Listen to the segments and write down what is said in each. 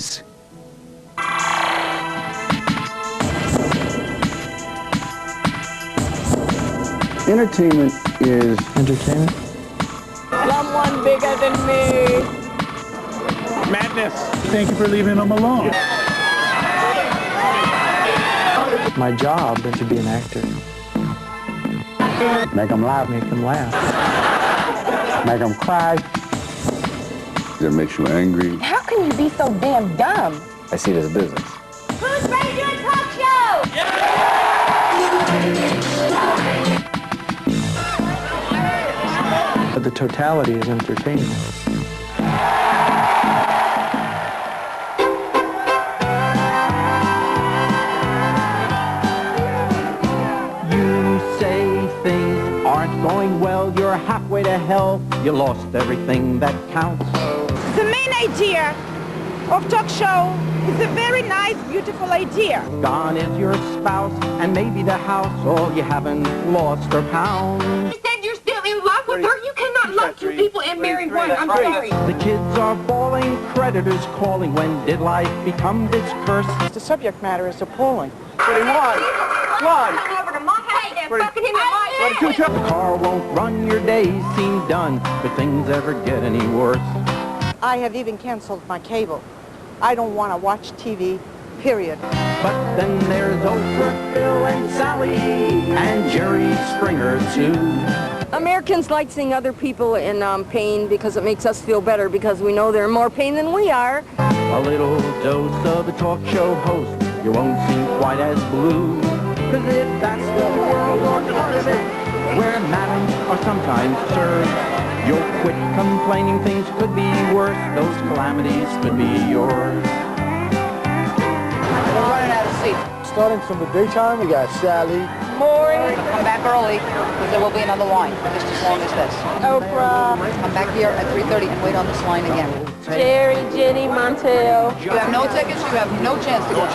is. Entertainment is... Entertainment? Someone bigger than me. Madness. Thank you for leaving them alone. My job is to be an actor. Make them laugh. Make them laugh. Make them cry. That makes you angry. How can you be so damn dumb? I see it as a business. Who's ready to do a talk show? But the totality is entertainment. You say things aren't going well, you're halfway to hell, you lost everything that counts. The main idea of talk show is a very nice, beautiful idea. Gone is your spouse, and maybe the house, oh, you haven't lost her pound. You said you're still in love with her. You cannot love two people and marry one. I'm sorry. The kids are bawling, creditors calling. When did life become this curse? The subject matter is appalling. 21. One. Over to my house and fucking him at my house. The car won't run, your days seem done. Could things ever get any worse? I have even canceled my cable. I don't want to watch TV, period. But then there's Oprah, Phil, and Sally, and Jerry Springer, too. Americans like seeing other people in pain because it makes us feel better because we know they're in more pain than we are. A little dose of a talk show host, you won't seem quite as blue. 'Cause if that's the world or part of it, where madams are sometimes served, you'll quit complaining things could be worse. Those calamities could be yours. We're running out of seats. Starting from the daytime, we got Sally. Maury, Come back early, because there will be another line, just as long as this. Oprah, Come back here at 3:30 and wait on this line again. Jerry, Jenny, Montel. You have no tickets, you have no chance to go.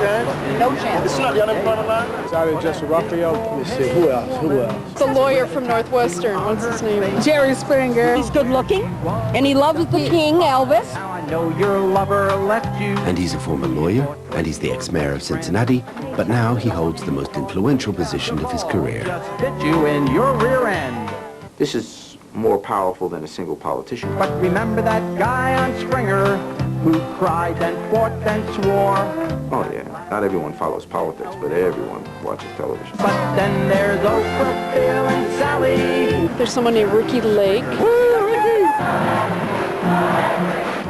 No chance. It's not the unemployment line? Sally, Jesse Raphael. Let me see, who else? Who else? The lawyer from Northwestern, what's his name? Jerry Springer. He's good looking, and he loves the king, Elvis. Now I know your lover left you. And he's a former lawyer, and he's the ex-mayor of Cincinnati, but now he holds the most influential position of his career. Just hit you in your rear end. This is more powerful than a single politician. But remember that guy on Springer who cried and fought and swore. Oh yeah, not everyone follows politics, but everyone watches television. But then there's Oprah, Phil, and Sally. There's someone named Ricky Lake.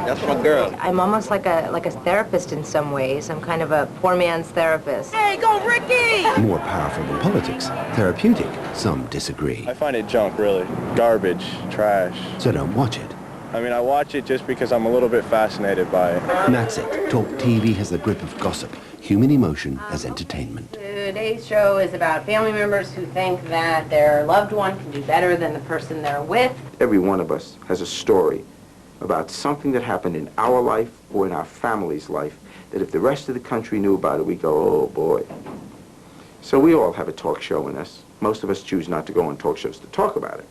That's my girl. I'm almost like a therapist in some ways. I'm kind of a poor man's therapist. Hey, go Ricky! More powerful than politics, therapeutic, some disagree. I find it junk, really. Garbage, trash. So don't watch it. I mean, I watch it just because I'm a little bit fascinated by it. And that's it. Talk TV has the grip of gossip, human emotion as entertainment. Today's show is about family members who think that their loved one can do better than the person they're with. Every one of us has a story about something that happened in our life or in our family's life that if the rest of the country knew about it, we'd go, oh boy. So we all have a talk show in us. Most of us choose not to go on talk shows to talk about it.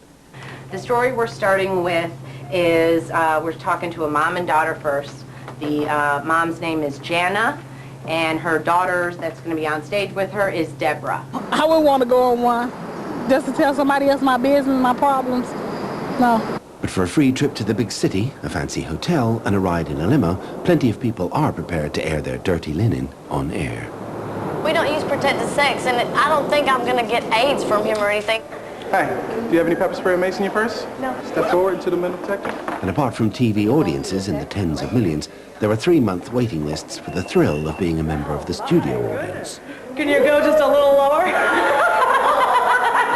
The story we're starting with is we're talking to a mom and daughter first. The mom's name is Jana, and her daughter that's going to be on stage with her is Deborah. I wouldn't want to go on one just to tell somebody else my business, my problems. No. But for a free trip to the big city, a fancy hotel, and a ride in a limo, plenty of people are prepared to air their dirty linen on air. We don't use protected sex, and I don't think I'm going to get AIDS from him or anything. Hi, do you have any pepper spray or mace in your purse? No. Step forward into the metal detector. And apart from TV audiences in the tens of millions, there are 3-month waiting lists for the thrill of being a member of the studio audience. Can you go just a little lower?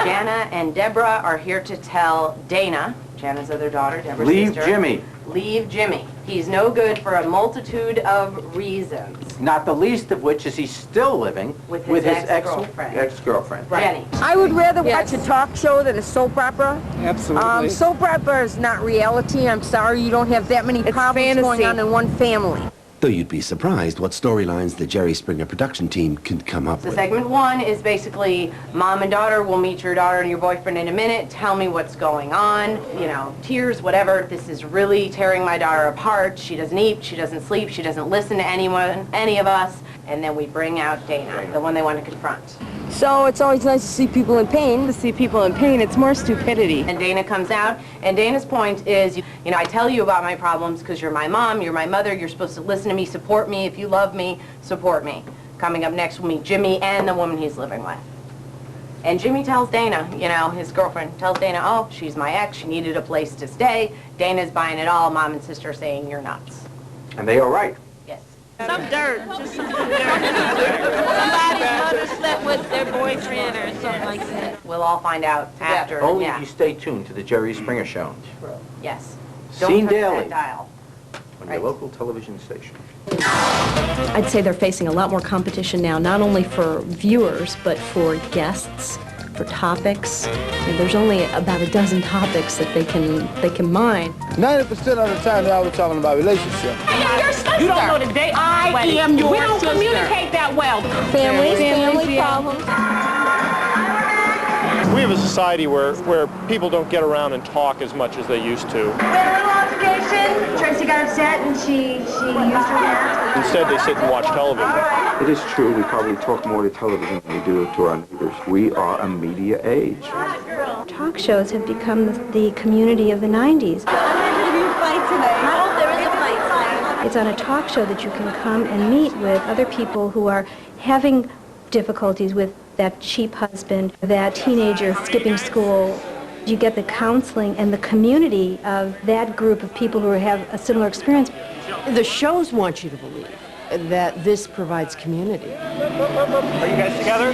Jana and Deborah are here to tell Dana, Jana's other daughter, Deborah's Leave sister. Jimmy. Leave Jimmy. He's no good for a multitude of reasons. Not the least of which is he's still living With his ex-girlfriend. Ex-girlfriend. Jenny. I would rather watch a talk show than a soap opera. Absolutely. Soap opera is not reality. I'm sorry, you don't have that many problems going on in one family. Though you'd be surprised what storylines the Jerry Springer production team can come up So with. segment 1 is basically mom and daughter, we'll meet your daughter and your boyfriend in a minute, tell me what's going on, you know, tears, whatever. This is really tearing my daughter apart. She doesn't eat, she doesn't sleep, she doesn't listen to anyone, any of us. And then we bring out Dana, the one they want to confront. So it's always nice to see people in pain. To see people in pain, it's more stupidity. And Dana comes out, and Dana's point is, you know, I tell you about my problems because you're my mom, you're my mother, you're supposed to listen to me, support me. If you love me, support me. Coming up next, we'll meet Jimmy and the woman he's living with. And Jimmy tells Dana, you know, his girlfriend tells Dana, oh, she's my ex, she needed a place to stay. Dana's buying it all, mom and sister are saying you're nuts. And they are right. Yes. Some dirt, just some dirt. Somebody's mother slept with their boyfriend or something like that. We'll all find out after. Only yeah. if you stay tuned to the Jerry Springer Show. Yes. Seen touch daily that dial. on your local television station. I'd say they're facing a lot more competition now, not only for viewers, but for guests, for topics. And there's only about a dozen topics that they can mine. 90% of the time they're always talking about relationships. You don't know the day. I am your sister. We don't communicate that well. Family problems. We have a society where people don't get around and talk as much as they used to. We had a little altercation. Tracy got upset and she used her hat. Instead, they sit and watch television. It is true, we probably talk more to television than we do to our neighbors. We are a media age. Talk shows have become the community of the 90s. It's on a talk show that you can come and meet with other people who are having difficulties with that cheap husband, that teenager skipping school. You get the counseling and the community of that group of people who have a similar experience. The shows want you to believe that this provides community. Are you guys together?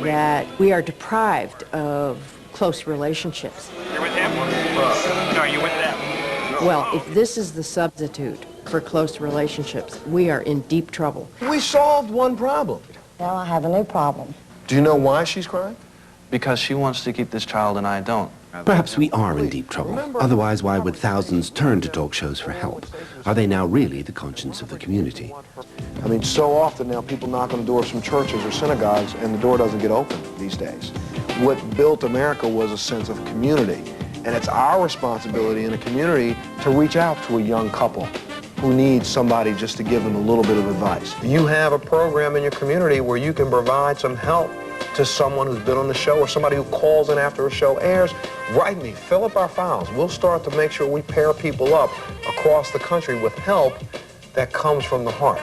That we are deprived of close relationships. You're with him? No, are you with them? Well, if this is the substitute for close relationships, we are in deep trouble. We solved one problem. Now I have a new problem. Do you know why she's crying? Because she wants to keep this child and I don't. Perhaps we are in deep trouble. Otherwise, why would thousands turn to talk shows for help? Are they now really the conscience of the community? I mean, so often now people knock on the doors from churches or synagogues and the door doesn't get open these days. What built America was a sense of community. And it's our responsibility in a community to reach out to a young couple who needs somebody just to give them a little bit of advice. You have a program in your community where you can provide some help to someone who's been on the show or somebody who calls in after a show airs. Write me, fill up our files. We'll start to make sure we pair people up across the country with help that comes from the heart,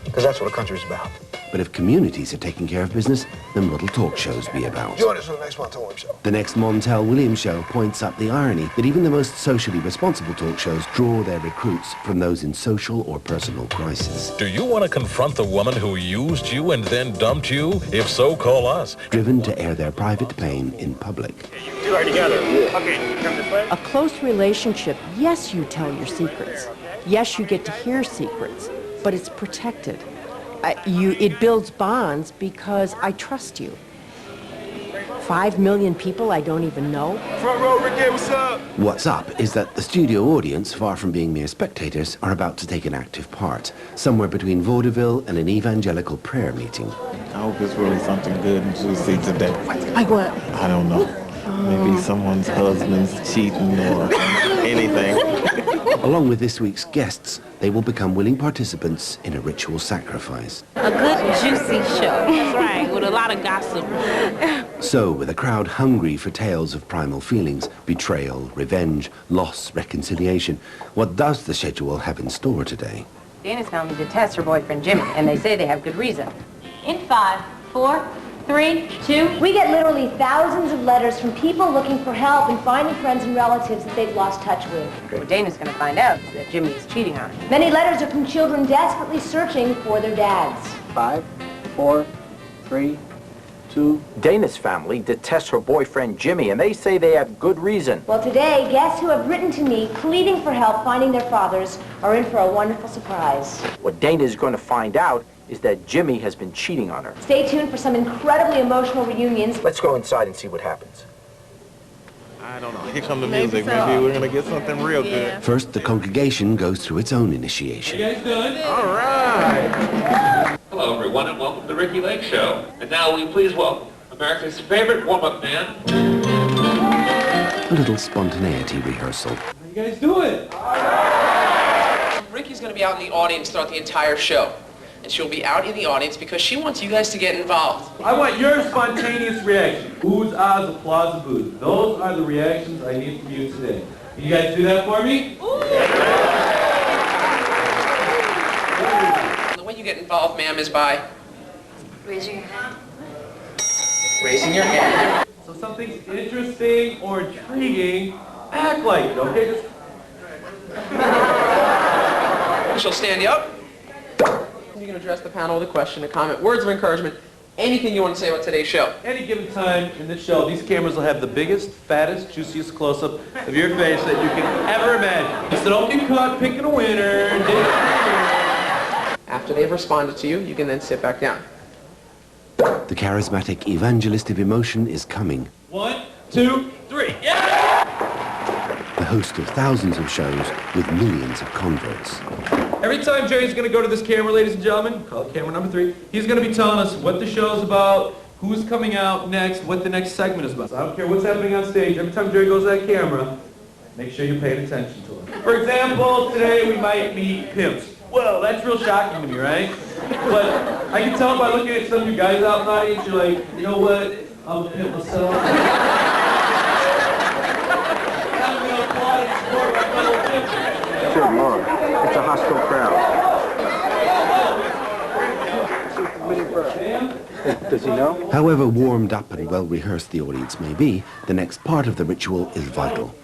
because that's what a country's about. But if communities are taking care of business, then what'll talk shows be about? Join us on the next Montel Williams Show. The next Montel Williams Show points up the irony that even the most socially responsible talk shows draw their recruits from those in social or personal crisis. Do you want to confront the woman who used you and then dumped you? If so, call us. Driven to air their private pain in public. You two are together. Yeah. Okay, come this way. A close relationship, yes, you tell your secrets. Yes, you get to hear secrets, but it's protected. It builds bonds because I trust you. 5 million people I don't even know. Front row, Ricky, what's up? What's up is that the studio audience, far from being mere spectators, are about to take an active part, somewhere between vaudeville and an evangelical prayer meeting. I hope it's really something good and juicy today. Like what? I don't know. Maybe someone's husband's cheating or anything. Along with this week's guests, they will become willing participants in a ritual sacrifice. A good, juicy show. That's right, with a lot of gossip. So, with a crowd hungry for tales of primal feelings, betrayal, revenge, loss, reconciliation, what does the schedule have in store today? Dana's family detests her boyfriend Jimmy, and they say they have good reason. In 5, 4, 3, 2. We get literally thousands of letters from people looking for help and finding friends and relatives that they've lost touch with. What Dana's going to find out is that Jimmy is cheating on her. Many letters are from children desperately searching for their dads. 5, 4, 3, 2. Dana's family detests her boyfriend Jimmy, and they say they have good reason. Well, today, guests who have written to me pleading for help finding their fathers are in for a wonderful surprise. What Dana is going to find out is that Jimmy has been cheating on her. Stay tuned for some incredibly emotional reunions. Let's go inside and see what happens. I don't know. Here come the music. Maybe we're going to get something real good. First, the congregation goes through its own initiation. You guys doing? All right. Hello, everyone, and welcome to the Ricky Lake Show. And now will you please welcome America's favorite warm-up band. A little spontaneity rehearsal. How you guys doing? Ricky's going to be out in the audience throughout the entire show. And she'll be out in the audience because she wants you guys to get involved. I want your spontaneous reaction. Oohs, ahs, applause, and boos. Those are the reactions I need from you today. Can you guys do that for me? The way you get involved, ma'am, is by Raising your hand. raising your hand. So something's interesting or intriguing, act like it, okay? She'll stand you up. You can address the panel with a question, a comment, words of encouragement, anything you want to say about today's show. Any given time in this show, these cameras will have the biggest, fattest, juiciest close-up of your face that you can ever imagine. So don't get caught picking a winner. After they've responded to you, you can then sit back down. The charismatic evangelist of emotion is coming. 1, 2, 3. Yeah! The host of thousands of shows with millions of converts. Every time Jerry's going to go to this camera, ladies and gentlemen, call camera number 3, he's going to be telling us what the show's about, who's coming out next, what the next segment is about. So I don't care what's happening on stage. Every time Jerry goes to that camera, make sure you're paying attention to him. For example, today we might meet pimps. Whoa, that's real shocking to me, right? But I can tell by looking at some of you guys out in the audience, you're like, you know what, I'm a pimp myself. Sure you are. It's a hostile crowd. Does he know? However warmed up and well rehearsed the audience may be, the next part of the ritual is vital.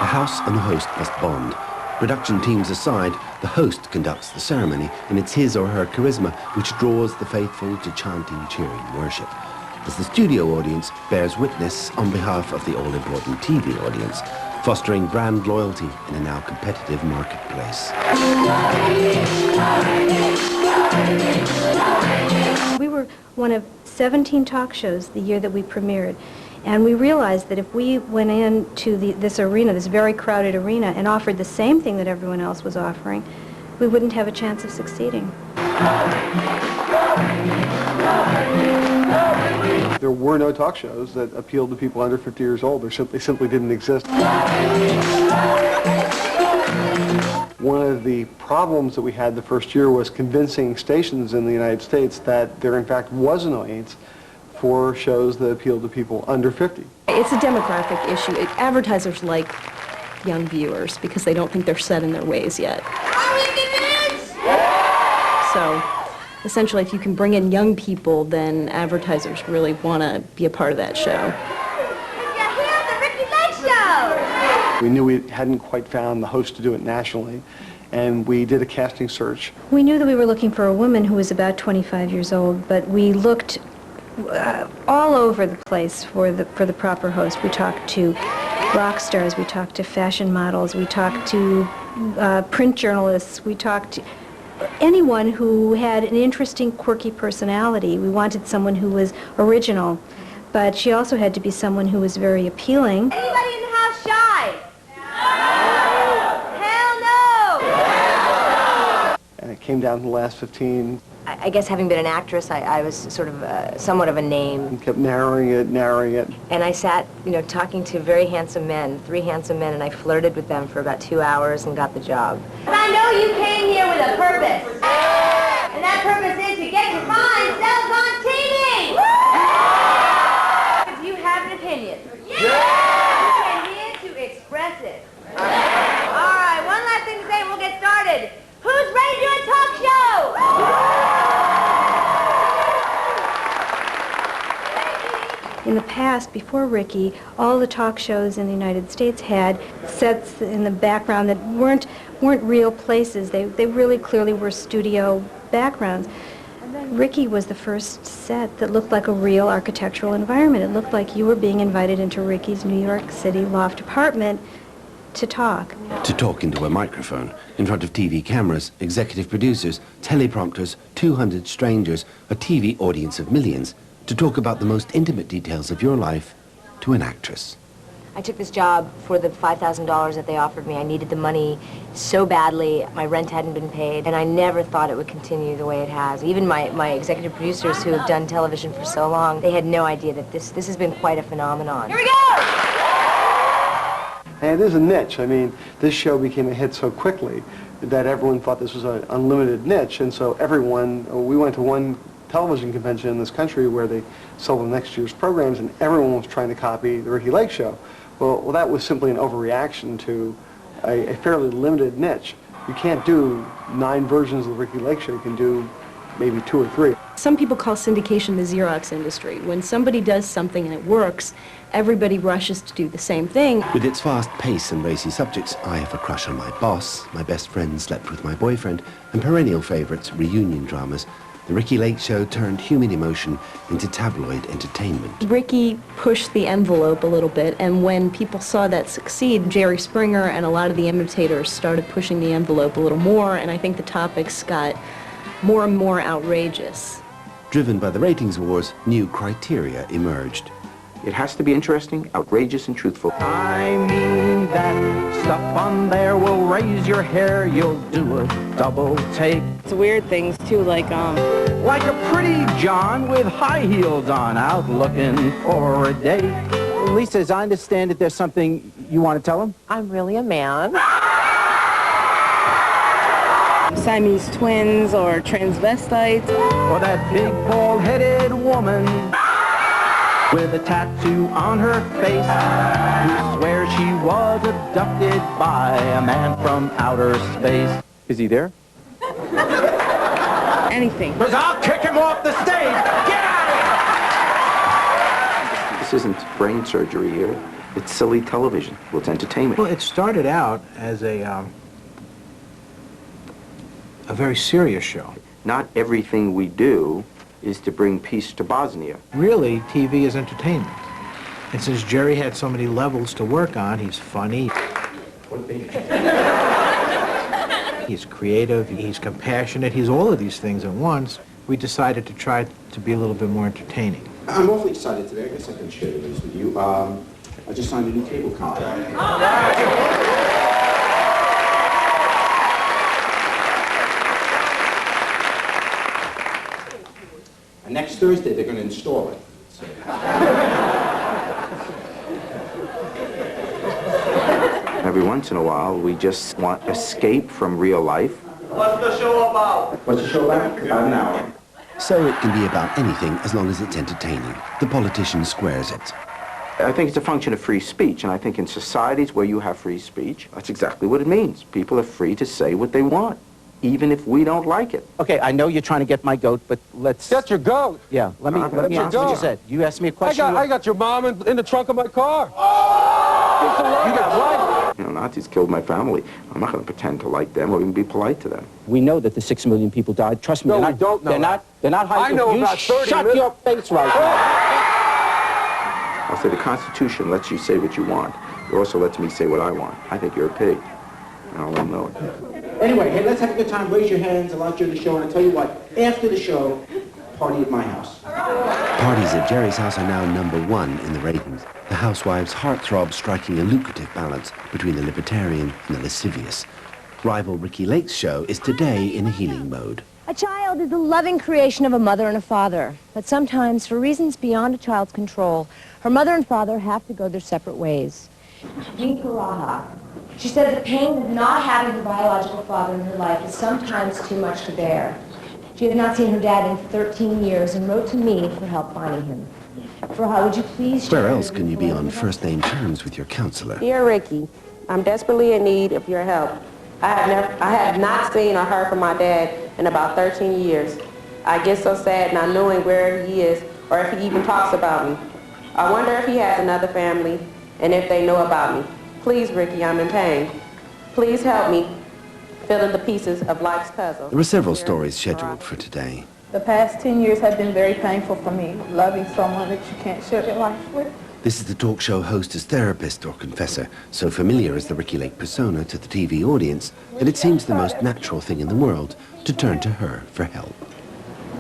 The house and the host must bond. Production teams aside, the host conducts the ceremony, and it's his or her charisma which draws the faithful to chanting, cheering worship, as the studio audience bears witness on behalf of the all-important TV audience, fostering brand loyalty in a now competitive marketplace. We were one of 17 talk shows the year that we premiered. And we realized that if we went into this arena, this very crowded arena, and offered the same thing that everyone else was offering, we wouldn't have a chance of succeeding. There were no talk shows that appealed to people under 50 years old. They simply didn't exist. One of the problems that we had the first year was convincing stations in the United States that there in fact was an audience for shows that appeal to people under 50. It's a demographic issue. Advertisers like young viewers because they don't think they're set in their ways yet. So essentially, if you can bring in young people, then advertisers really want to be a part of that show. We knew we hadn't quite found the host to do it nationally, and we did a casting search. We knew that we were looking for a woman who was about 25 years old, but we looked all over the place for the proper host. We talked to rock stars, we talked to fashion models, we talked to print journalists, we talked to anyone who had an interesting, quirky personality. We wanted someone who was original, but she also had to be someone who was very appealing. Anybody in the house shy? Hell no! And it came down to the last 15. I guess having been an actress, I was sort of somewhat of a name. And kept narrowing it. And I sat, talking to very handsome men, 3 handsome men, and I flirted with them for about 2 hours and got the job. But I know you came here with a purpose. And that purpose is to get your fine selves on TV! If you have an opinion, you're here to express it. All right, one last thing to say and we'll get started. Who's ready to do a talk show? In the past, before Ricky, all the talk shows in the United States had sets in the background that weren't real places. They really clearly were studio backgrounds. Ricky was the first set that looked like a real architectural environment. It looked like you were being invited into Ricky's New York City loft apartment to talk. To talk into a microphone, in front of TV cameras, executive producers, teleprompters, 200 strangers, a TV audience of millions, to talk about the most intimate details of your life to an actress. I took this job for the $5,000 that they offered me. I needed the money so badly. My rent hadn't been paid, and I never thought it would continue the way it has. Even my executive producers who have done television for so long, they had no idea that this has been quite a phenomenon. Here we go! And it is a niche. I mean, this show became a hit so quickly that everyone thought this was an unlimited niche, and so we went to one television convention in this country where they sold the next year's programs, and everyone was trying to copy the Ricky Lake Show. Well, that was simply an overreaction to a fairly limited niche. You can't do 9 versions of the Ricky Lake Show. You can do maybe 2 or 3. Some people call syndication the Xerox industry. When somebody does something and it works, everybody rushes to do the same thing. With its fast pace and racy subjects, I Have a Crush on My Boss, My Best Friend Slept with My Boyfriend, and perennial favorites, reunion dramas, the Ricky Lake Show turned human emotion into tabloid entertainment. Ricky pushed the envelope a little bit, and when people saw that succeed, Jerry Springer and a lot of the imitators started pushing the envelope a little more, and I think the topics got more and more outrageous. Driven by the ratings wars, new criteria emerged. It has to be interesting, outrageous, and truthful. I mean that stuff on there will raise your hair. You'll do a double take. It's weird things too, like a pretty John with high heels on, out looking for a date. Lisa, as I understand it, there's something you want to tell him? I'm really a man. Siamese twins or transvestites. Or that big bald-headed woman with a tattoo on her face who swears she was abducted by a man from outer space. Is he there? Anything. Because I'll kick him off the stage! Get out of here! This isn't brain surgery here. It's silly television. Well, it's entertainment. Well, it started out as a very serious show. Not everything we do is to bring peace to Bosnia. Really, TV is entertainment. And since Jerry had so many levels to work on, he's funny. He's creative, he's compassionate, he's all of these things at once. We decided to try to be a little bit more entertaining. I'm awfully excited today. I guess I can share the news with you. I just signed a new cable contract. And next Thursday, they're going to install it. So. Every once in a while, we just want escape from real life. What's the show about? What's the show about? About an hour. So it can be about anything as long as it's entertaining. The politician squares it. I think it's a function of free speech, and I think in societies where you have free speech, that's exactly what it means. People are free to say what they want, even if we don't like it. Okay, I know you're trying to get my goat, but let's... Get your goat? Yeah, let me answer what you said. You asked me a question. I got your mom in the trunk of my car. You got what? You know, Nazis killed my family. I'm not going to pretend to like them or even be polite to them. We know that the 6 million people died. Trust me, no, they're we not, don't know they're not hiding. I know about 30 Shut million. your face right now. I'll say the Constitution lets you say what you want. It also lets me say what I want. I think you're a pig. And I'll let them know it. Anyway, hey, let's have a good time. Raise your hands. I'll let you in the show. And I'll tell you what, after the show, party at my house. Parties at Jerry's house are now #1 in the ratings. The housewives' heartthrob striking a lucrative balance between the libertarian and the lascivious. Rival Ricky Lake's show is today in a healing mode. A child is the loving creation of a mother and a father. But sometimes, for reasons beyond a child's control, her mother and father have to go their separate ways. Jean Karaha. She said the pain of not having her biological father in her life is sometimes too much to bear. She had not seen her dad in 13 years and wrote to me for help finding him. Farha, would you please... Where else can you be on first-name terms with your counselor? Dear Ricky, I'm desperately in need of your help. I have not seen or heard from my dad in about 13 years. I get so sad not knowing where he is or if he even talks about me. I wonder if he has another family and if they know about me. Please, Ricky, I'm in pain. Please help me fill in the pieces of life's puzzle. There are several stories scheduled for today. The past 10 years have been very painful for me, loving someone that you can't share your life with. This is the talk show host as therapist or confessor, so familiar is the Ricki Lake persona to the TV audience that it seems the most natural thing in the world to turn to her for help.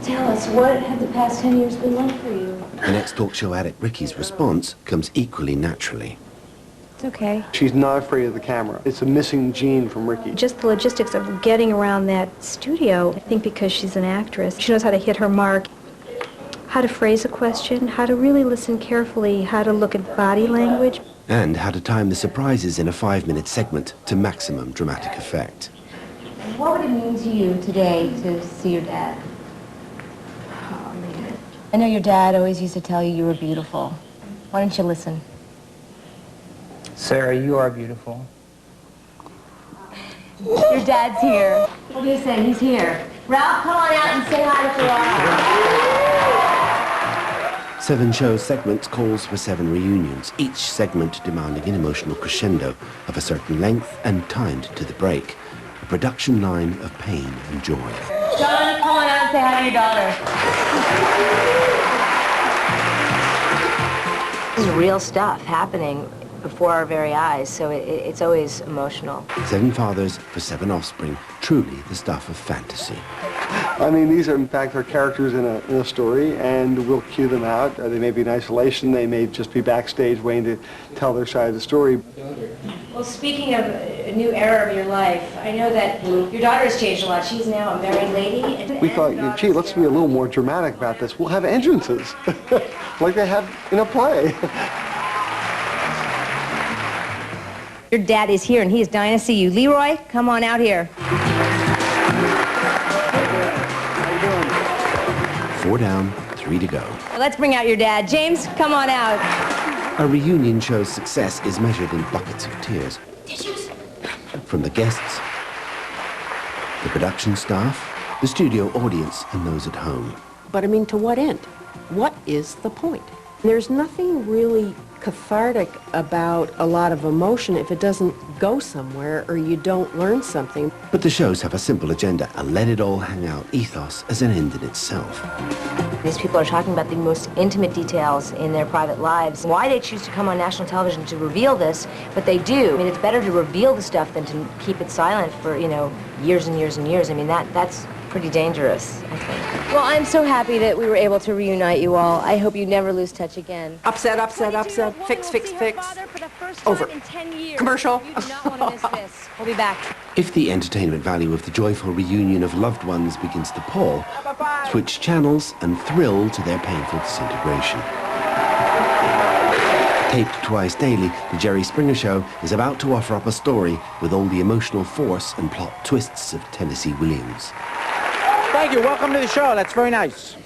Tell us, what have the past 10 years been like for you? The next talk show addict Ricki's response comes equally naturally. It's okay. She's not afraid of the camera. It's a missing gene from Ricki. Just the logistics of getting around that studio, I think because she's an actress, she knows how to hit her mark, how to phrase a question, how to really listen carefully, how to look at body language. And how to time the surprises in a 5-minute segment to maximum dramatic effect. What would it mean to you today to see your dad? Oh, man. I know your dad always used to tell you you were beautiful. Why don't you listen? Sarah, you are beautiful. Your dad's here. What do you say? He's here. Ralph, come on out and say hi to Ferrara. 7 show segments calls for 7 reunions, each segment demanding an emotional crescendo of a certain length and timed to the break. A production line of pain and joy. John, come on out and say hi to your daughter. This is real stuff happening before our very eyes, so it's always emotional. 7 fathers for 7 offspring, truly the stuff of fantasy. I mean, these are in fact our characters in a story, and we'll cue them out. They may be in isolation, they may just be backstage waiting to tell their side of the story. Well, speaking of a new era of your life, I know that your daughter has changed a lot. She's now a married lady. We thought, gee, let's be a little more dramatic about this. We'll have entrances, like they have in a play. Your dad is here, and he is dying to see you. Leroy, come on out here. 4 down, 3 to go. Well, let's bring out your dad. James, come on out. A reunion show's success is measured in buckets of tears. Tissues. From the guests, the production staff, the studio audience, and those at home. But I mean, to what end? What is the point? There's nothing really cathartic about a lot of emotion if it doesn't go somewhere or you don't learn something. But the shows have a simple agenda, a let-it-all-hang-out ethos as an end in itself. These people are talking about the most intimate details in their private lives. Why they choose to come on national television to reveal this, but they do. I mean, it's better to reveal the stuff than to keep it silent for, you know, years and years and years. I mean, that's pretty dangerous, I think. Well, I'm so happy that we were able to reunite you all. I hope you never lose touch again. Upset, upset, upset, fix, fix, fix. Over. Commercial. You do not want to miss this. We'll be back. If the entertainment value of the joyful reunion of loved ones begins to pall, switch channels and thrill to their painful disintegration. Taped twice daily, The Jerry Springer Show is about to offer up a story with all the emotional force and plot twists of Tennessee Williams. Thank you. Welcome to the show. That's very nice.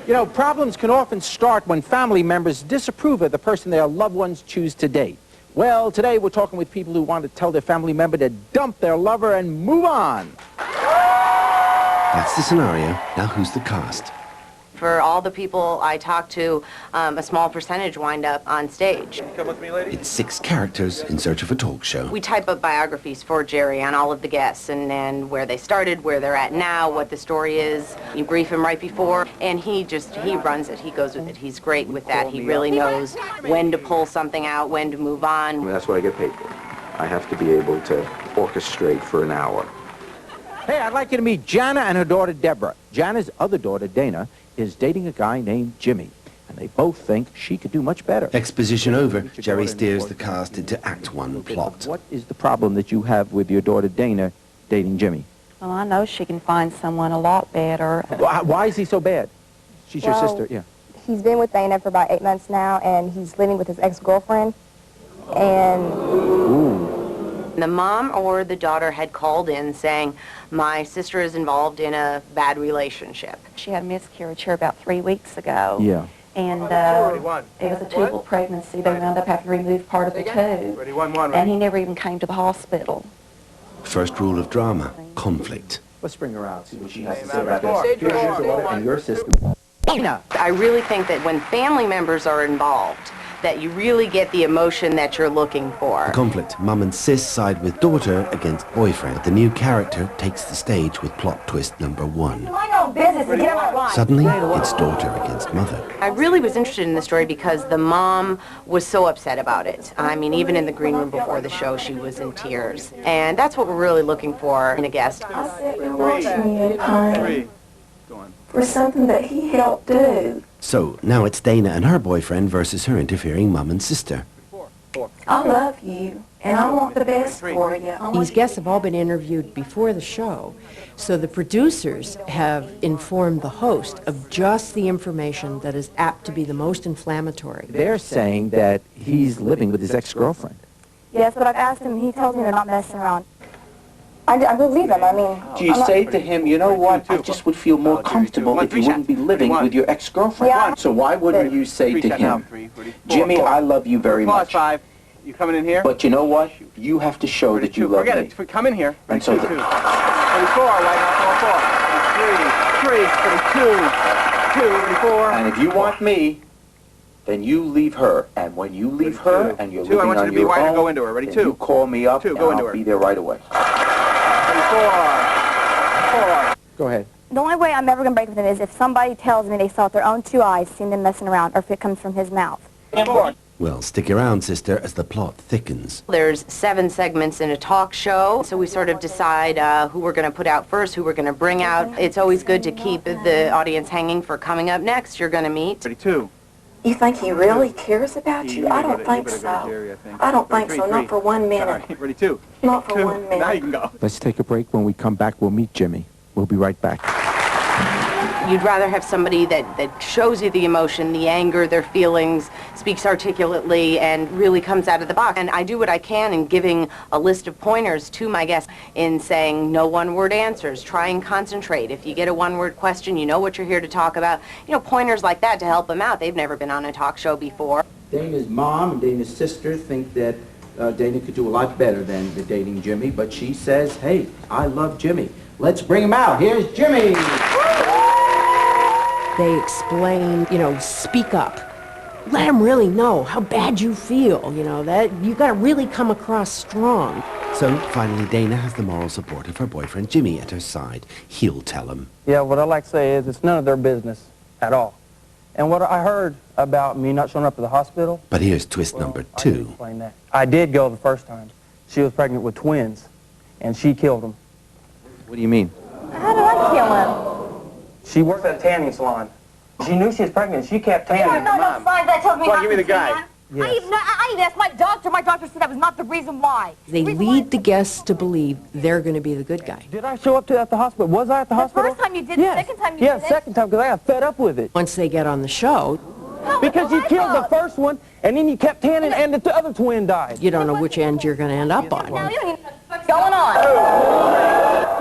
You know, problems can often start when family members disapprove of the person their loved ones choose to date. Well, today we're talking with people who want to tell their family member to dump their lover and move on. That's the scenario. Now who's the cast? For all the people I talk to, a small percentage wind up on stage. Come with me, lady. It's 6 characters in search of a talk show. We type up biographies for Jerry on all of the guests and where they started, where they're at now, what the story is. You brief him right before, and he runs it. He goes with it. He's great with that. He really knows when to pull something out, when to move on. That's what I get paid for. I have to be able to orchestrate for an hour. Hey, I'd like you to meet Jana and her daughter, Deborah. Jana's other daughter, Dana, is dating a guy named Jimmy, and they both think she could do much better. Exposition over, Jerry steers the cast into Act 1 plot. What is the problem that you have with your daughter, Dana, dating Jimmy? Well, I know she can find someone a lot better. Why is he so bad? She's your sister, yeah. He's been with Dana for about 8 months now, and he's living with his ex-girlfriend, and... Ooh. The mom or the daughter had called in saying, my sister is involved in a bad relationship. She had a miscarriage here about 3 weeks ago. Yeah. And it was a tubal pregnancy. They wound up having to remove part of the tube. And he never even came to the hospital. First rule of drama, conflict. Let's bring her out, see what she has to say about this. Here's your daughter and your sister. I really think that when family members are involved, that you really get the emotion that you're looking for. The conflict, mum and sis side with daughter against boyfriend. The new character takes the stage with plot twist number 1. Mind your own business and get out of my life. Suddenly, it's daughter against mother. I really was interested in the story because the mom was so upset about it. I mean, even in the green room before the show, she was in tears. And that's what we're really looking for in a guest. I sit and watch me at for something that he helped do. So, now it's Dana and her boyfriend versus her interfering mum and sister. I love you, and I want the best for you. These guests have all been interviewed before the show, so the producers have informed the host of just the information that is apt to be the most inflammatory. They're saying that he's living with his ex-girlfriend. Yes, but I've asked him, he tells me they're not messing around. I believe him, I mean... Do you say to him, you know what, I just would feel more comfortable if you wouldn't be living with your ex-girlfriend? Yeah. So why wouldn't you say to him, Jimmy, I love you very much. 5. You coming in here? But you know what? You have to show that you love me. Forget it. Come in here. And so 34, right now, 4. 3, 34. And if you want me, then you leave her. And when you leave her and you're living on your own, I want you to be wide and go into her. Ready? 2. You call me up and go into I'll her. be there right away. 4. Go ahead. The only way I'm ever going to break with him is if somebody tells me they saw with their own 2 eyes, seen them messing around, or if it comes from his mouth. Well, stick around, sister, as the plot thickens. There's 7 segments in a talk show, so we sort of decide who we're going to put out first, who we're going to bring out. It's always good to keep the audience hanging for coming up next. You're going to meet. 32. You think he really cares about you? I don't think so. I don't think so, not for 1 minute. Ready? 2. Not for 1 minute. Now you can go. Let's take a break. When we come back, we'll meet Jimmy. We'll be right back. You'd rather have somebody that shows you the emotion, the anger, their feelings, speaks articulately, and really comes out of the box. And I do what I can in giving a list of pointers to my guests in saying no one-word answers, try and concentrate. If you get a one-word question, you know what you're here to talk about. You know, pointers like that to help them out. They've never been on a talk show before. Dana's mom and Dana's sister think that Dana could do a lot better than dating Jimmy, but she says, hey, I love Jimmy. Let's bring him out. Here's Jimmy. They explain, you know, speak up. Let them really know how bad you feel, you know, that you got to really come across strong. So, finally, Dana has the moral support of her boyfriend Jimmy at her side. He'll tell him. Yeah, what I like to say is it's none of their business at all. And what I heard about me not showing up at the hospital... But here's twist number 2. Explain that. I did go the first time. She was pregnant with twins, and she killed them. What do you mean? How did I kill him? She worked at a tanning salon. She knew she was pregnant. She kept tanning. No signs that tells me not Give me the to guy. tan. I even asked my doctor. My doctor said that was not the reason why. They lead the guests to believe they're going to be the good guy. Did I show up at the hospital? Was I at the hospital? The first time you did, yes. the second time you did. Yeah, second time, because I got fed up with it. Once they get on the show... Because you killed the first one, and then you kept tanning, and the other twin died. You don't know which end you're going to end up on. Now you don't even know what's going on.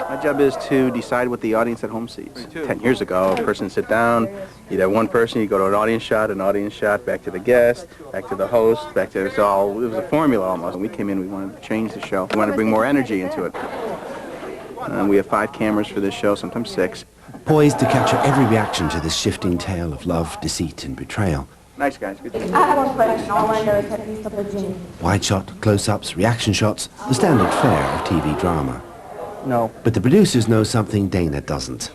My job is to decide what the audience at home sees. 10 years ago, a person sit down, you'd have one person, you go to an audience shot, back to the guest, back to the host, back to it was a formula almost. When we came in, we wanted to change the show. We wanted to bring more energy into it. We have 5 cameras for this show, sometimes 6. Poised to capture every reaction to this shifting tale of love, deceit, and betrayal. Nice guys. Good. I have one question. All I know is that he's up with Jimmy. Wide shot, close-ups, reaction shots, the standard fare of TV drama. No. But the producers know something Dana doesn't.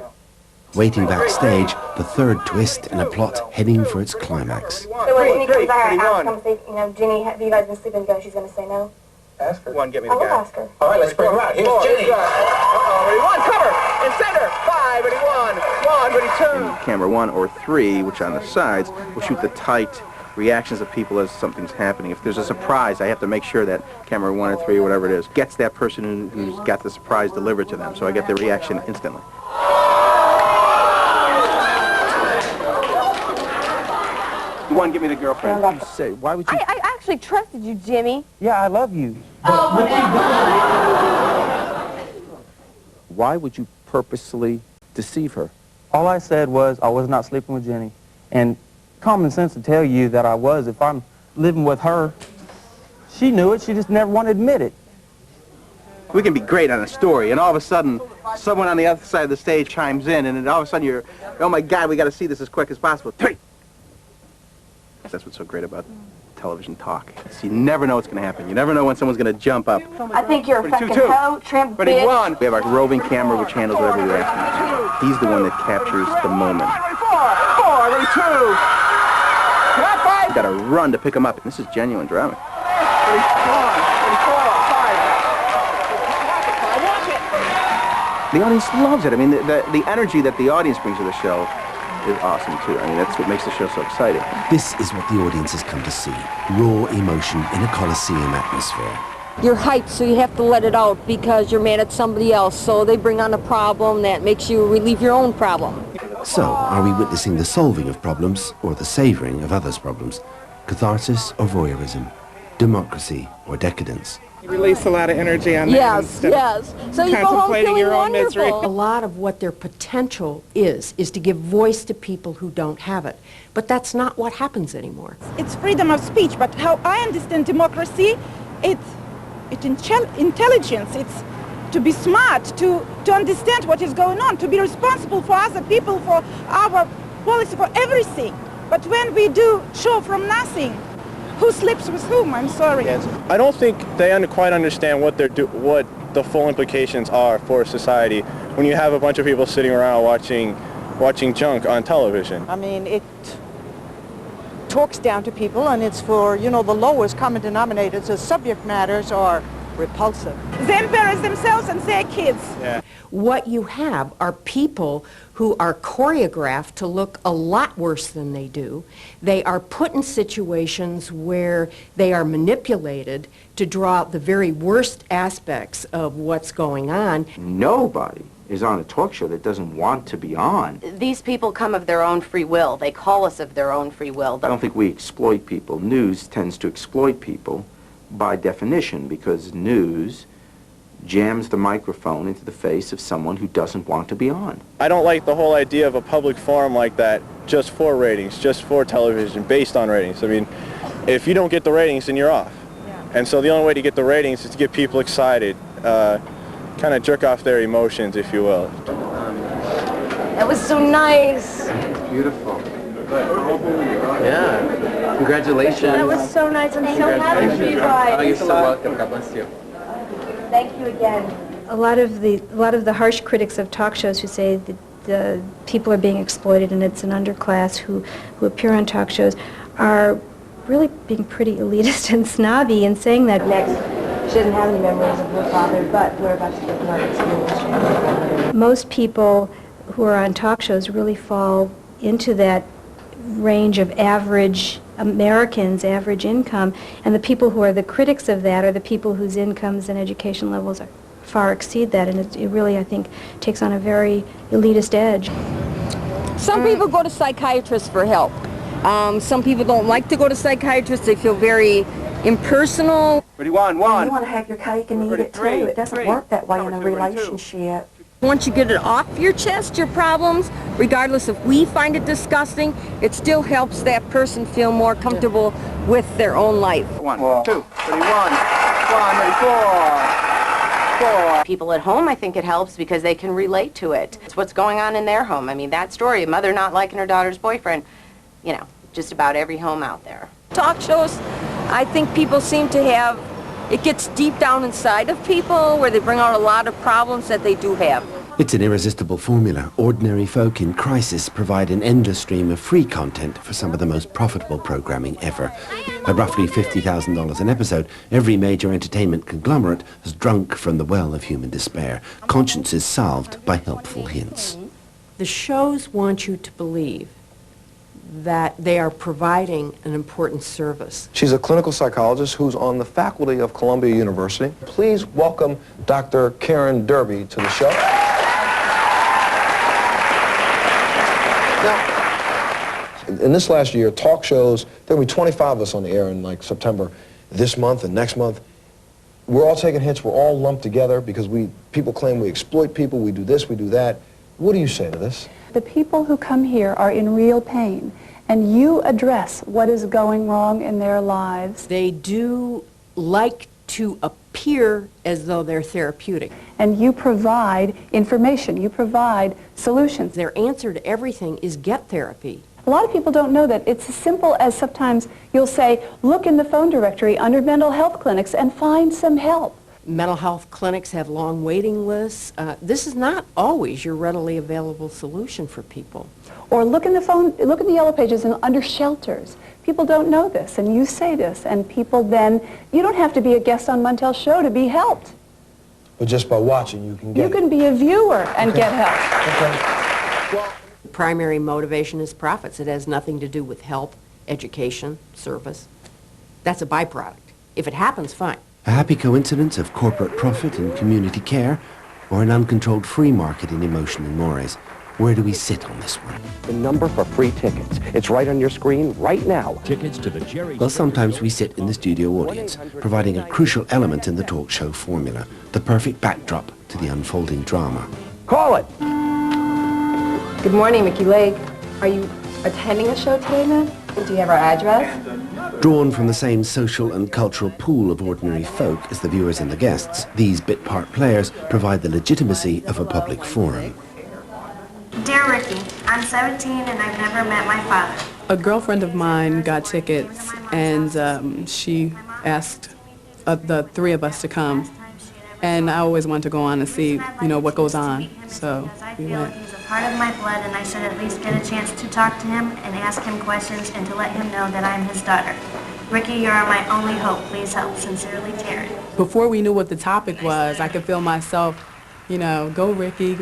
Waiting backstage, the 3rd twist in a plot heading for its climax. So when Jimmy comes out, ask him, say, you know, Jenny, have you guys been sleeping together? She's going to say no. Ask her. One, get me the I will guy. ask her. All right, let's bring her out. Here's Jenny. Ready? 1, cover. In center. 5, ready? 1, ready? 2. In camera 1 or 3, which on the sides, will shoot the tight reactions of people as something's happening. If there's a surprise, I have to make sure that camera 1 or 3 or whatever it is gets that person who's got the surprise delivered to them, so I get the reaction instantly. One, give me the girlfriend. You say, why would you... I actually trusted you, Jimmy. Yeah, I love you. Why would you purposely deceive her? All I said was I was not sleeping with Jenny. And common sense would tell you that I was. If I'm living with her, she knew it. She just never wanted to admit it. We can be great on a story, and all of a sudden, someone on the other side of the stage chimes in, and then all of a sudden you're, oh my God, we got to see this as quick as possible. 3. That's what's so great about television talk. You never know what's going to happen. You never know when someone's going to jump up. I think you're a fucking hoe, tramp bitch. We have our roving camera which handles whatever we ask him to. He's the one that captures the moment. Four, ready, two. You got to run to pick him up. This is genuine drama. Ready, one, ready, 4, 5. The audience loves it. I mean, the energy that the audience brings to the show is awesome, too. I mean, that's what makes the show so exciting. This is what the audience has come to see. Raw emotion in a Coliseum atmosphere. You're hyped, so you have to let it out because you're mad at somebody else. So they bring on a problem that makes you relieve your own problem. So, are we witnessing the solving of problems or the savouring of others' problems? Catharsis or voyeurism? Democracy or decadence? You release a lot of energy on that. Yes, yes. So you go home feeling your own wonderful. misery. A lot of what their potential is to give voice to people who don't have it. But that's not what happens anymore. It's freedom of speech, but how I understand democracy, it's intelligence, it's to be smart, to understand what is going on, to be responsible for other people, for our policy, for everything. But when we do show from nothing, who sleeps with whom? I'm sorry. Yes. I don't think they quite understand what what the full implications are for society when you have a bunch of people sitting around watching junk on television. I mean, it talks down to people, and it's for, you know, the lowest common denominators. The subject matters are repulsive. They embarrass themselves and their kids. Yeah. What you have are people who are choreographed to look a lot worse than they do. They are put in situations where they are manipulated to draw out the very worst aspects of what's going on. Nobody is on a talk show that doesn't want to be on. These people come of their own free will. They call us of their own free will. I don't think we exploit people. News tends to exploit people by definition because news jams the microphone into the face of someone who doesn't want to be on. I don't like the whole idea of a public forum like that just for ratings, just for television, based on ratings. I mean, if you don't get the ratings, then you're off. Yeah. And so the only way to get the ratings is to get people excited, kind of jerk off their emotions, if you will. That was so nice. Beautiful. Yeah. Congratulations. That was so nice. I'm so happy for you guys. Oh, you're so welcome. God bless you. Thank you again. A lot of the harsh critics of talk shows who say that the people are being exploited and it's an underclass who appear on talk shows are really being pretty elitist and snobby in saying that. Next, she doesn't have any memories of her father, but we're about to get another experience. Most people who are on talk shows really fall into that range of average Americans, average income, and the people who are the critics of that are the people whose incomes and education levels far exceed that, and it really, I think, takes on a very elitist edge. Some people go to psychiatrists for help. Some people don't like to go to psychiatrists. They feel very impersonal. Ready, one. You want to have your cake and eat it too. It doesn't work that way in a relationship. Once you get it off your chest, your problems, regardless if we find it disgusting, it still helps that person feel more comfortable with their own life. 1, 2, ready, 1, ready, 4. People at home, I think it helps because they can relate to it. It's what's going on in their home. I mean, that story, a mother not liking her daughter's boyfriend, you know, just about every home out there. Talk shows, I think people seem to have, it gets deep down inside of people where they bring out a lot of problems that they do have. It's an irresistible formula. Ordinary folk in crisis provide an endless stream of free content for some of the most profitable programming ever. At roughly $50,000 an episode, every major entertainment conglomerate has drunk from the well of human despair, consciences salved by helpful hints. The shows want you to believe that they are providing an important service. She's a clinical psychologist who's on the faculty of Columbia University. Please welcome Dr. Karen Derby to the show. Now, in this last year, talk shows, there'll be 25 of us on the air in like September this month and next month. We're all taking hits, we're all lumped together because people claim we exploit people, we do this, we do that. What do you say to this? The people who come here are in real pain, and you address what is going wrong in their lives. They do like to appear as though they're therapeutic. And you provide information, you provide solutions. Their answer to everything is get therapy. A lot of people don't know that. It's as simple as sometimes you'll say, look in the phone directory under mental health clinics and find some help. Mental health clinics have long waiting lists. This is not always your readily available solution for people. Or look in the yellow pages and under shelters. People don't know this, and you say this, and people then, you don't have to be a guest on Montel's show to be helped. But just by watching, you can get You can be a viewer and get help. Okay. Well, the primary motivation is profits. It has nothing to do with help, education, service. That's a byproduct. If it happens, fine. A happy coincidence of corporate profit and community care, or an uncontrolled free market in emotion and mores? Where do we sit on this one? The number for free tickets. It's right on your screen right now. Tickets to the Jerry... Well, sometimes we sit in the studio audience, providing a crucial element in the talk show formula, the perfect backdrop to the unfolding drama. Call it! Good morning, Mickey Lake. Are you attending a show today, ma'am? Do you have our address? Drawn from the same social and cultural pool of ordinary folk as the viewers and the guests, these bit-part players provide the legitimacy of a public forum. Dear Ricky, I'm 17 and I've never met my father. A girlfriend of mine got tickets and she asked the three of us to come. And I always wanted to go on and see, you know, what goes on. So we went. He's a part of my blood and I should at least get a chance to talk to him and ask him questions and to let him know that I'm his daughter. Ricky, you are my only hope. Please help. Sincerely, Taryn. Before we knew what the topic was, I could feel myself, you know, go Ricky,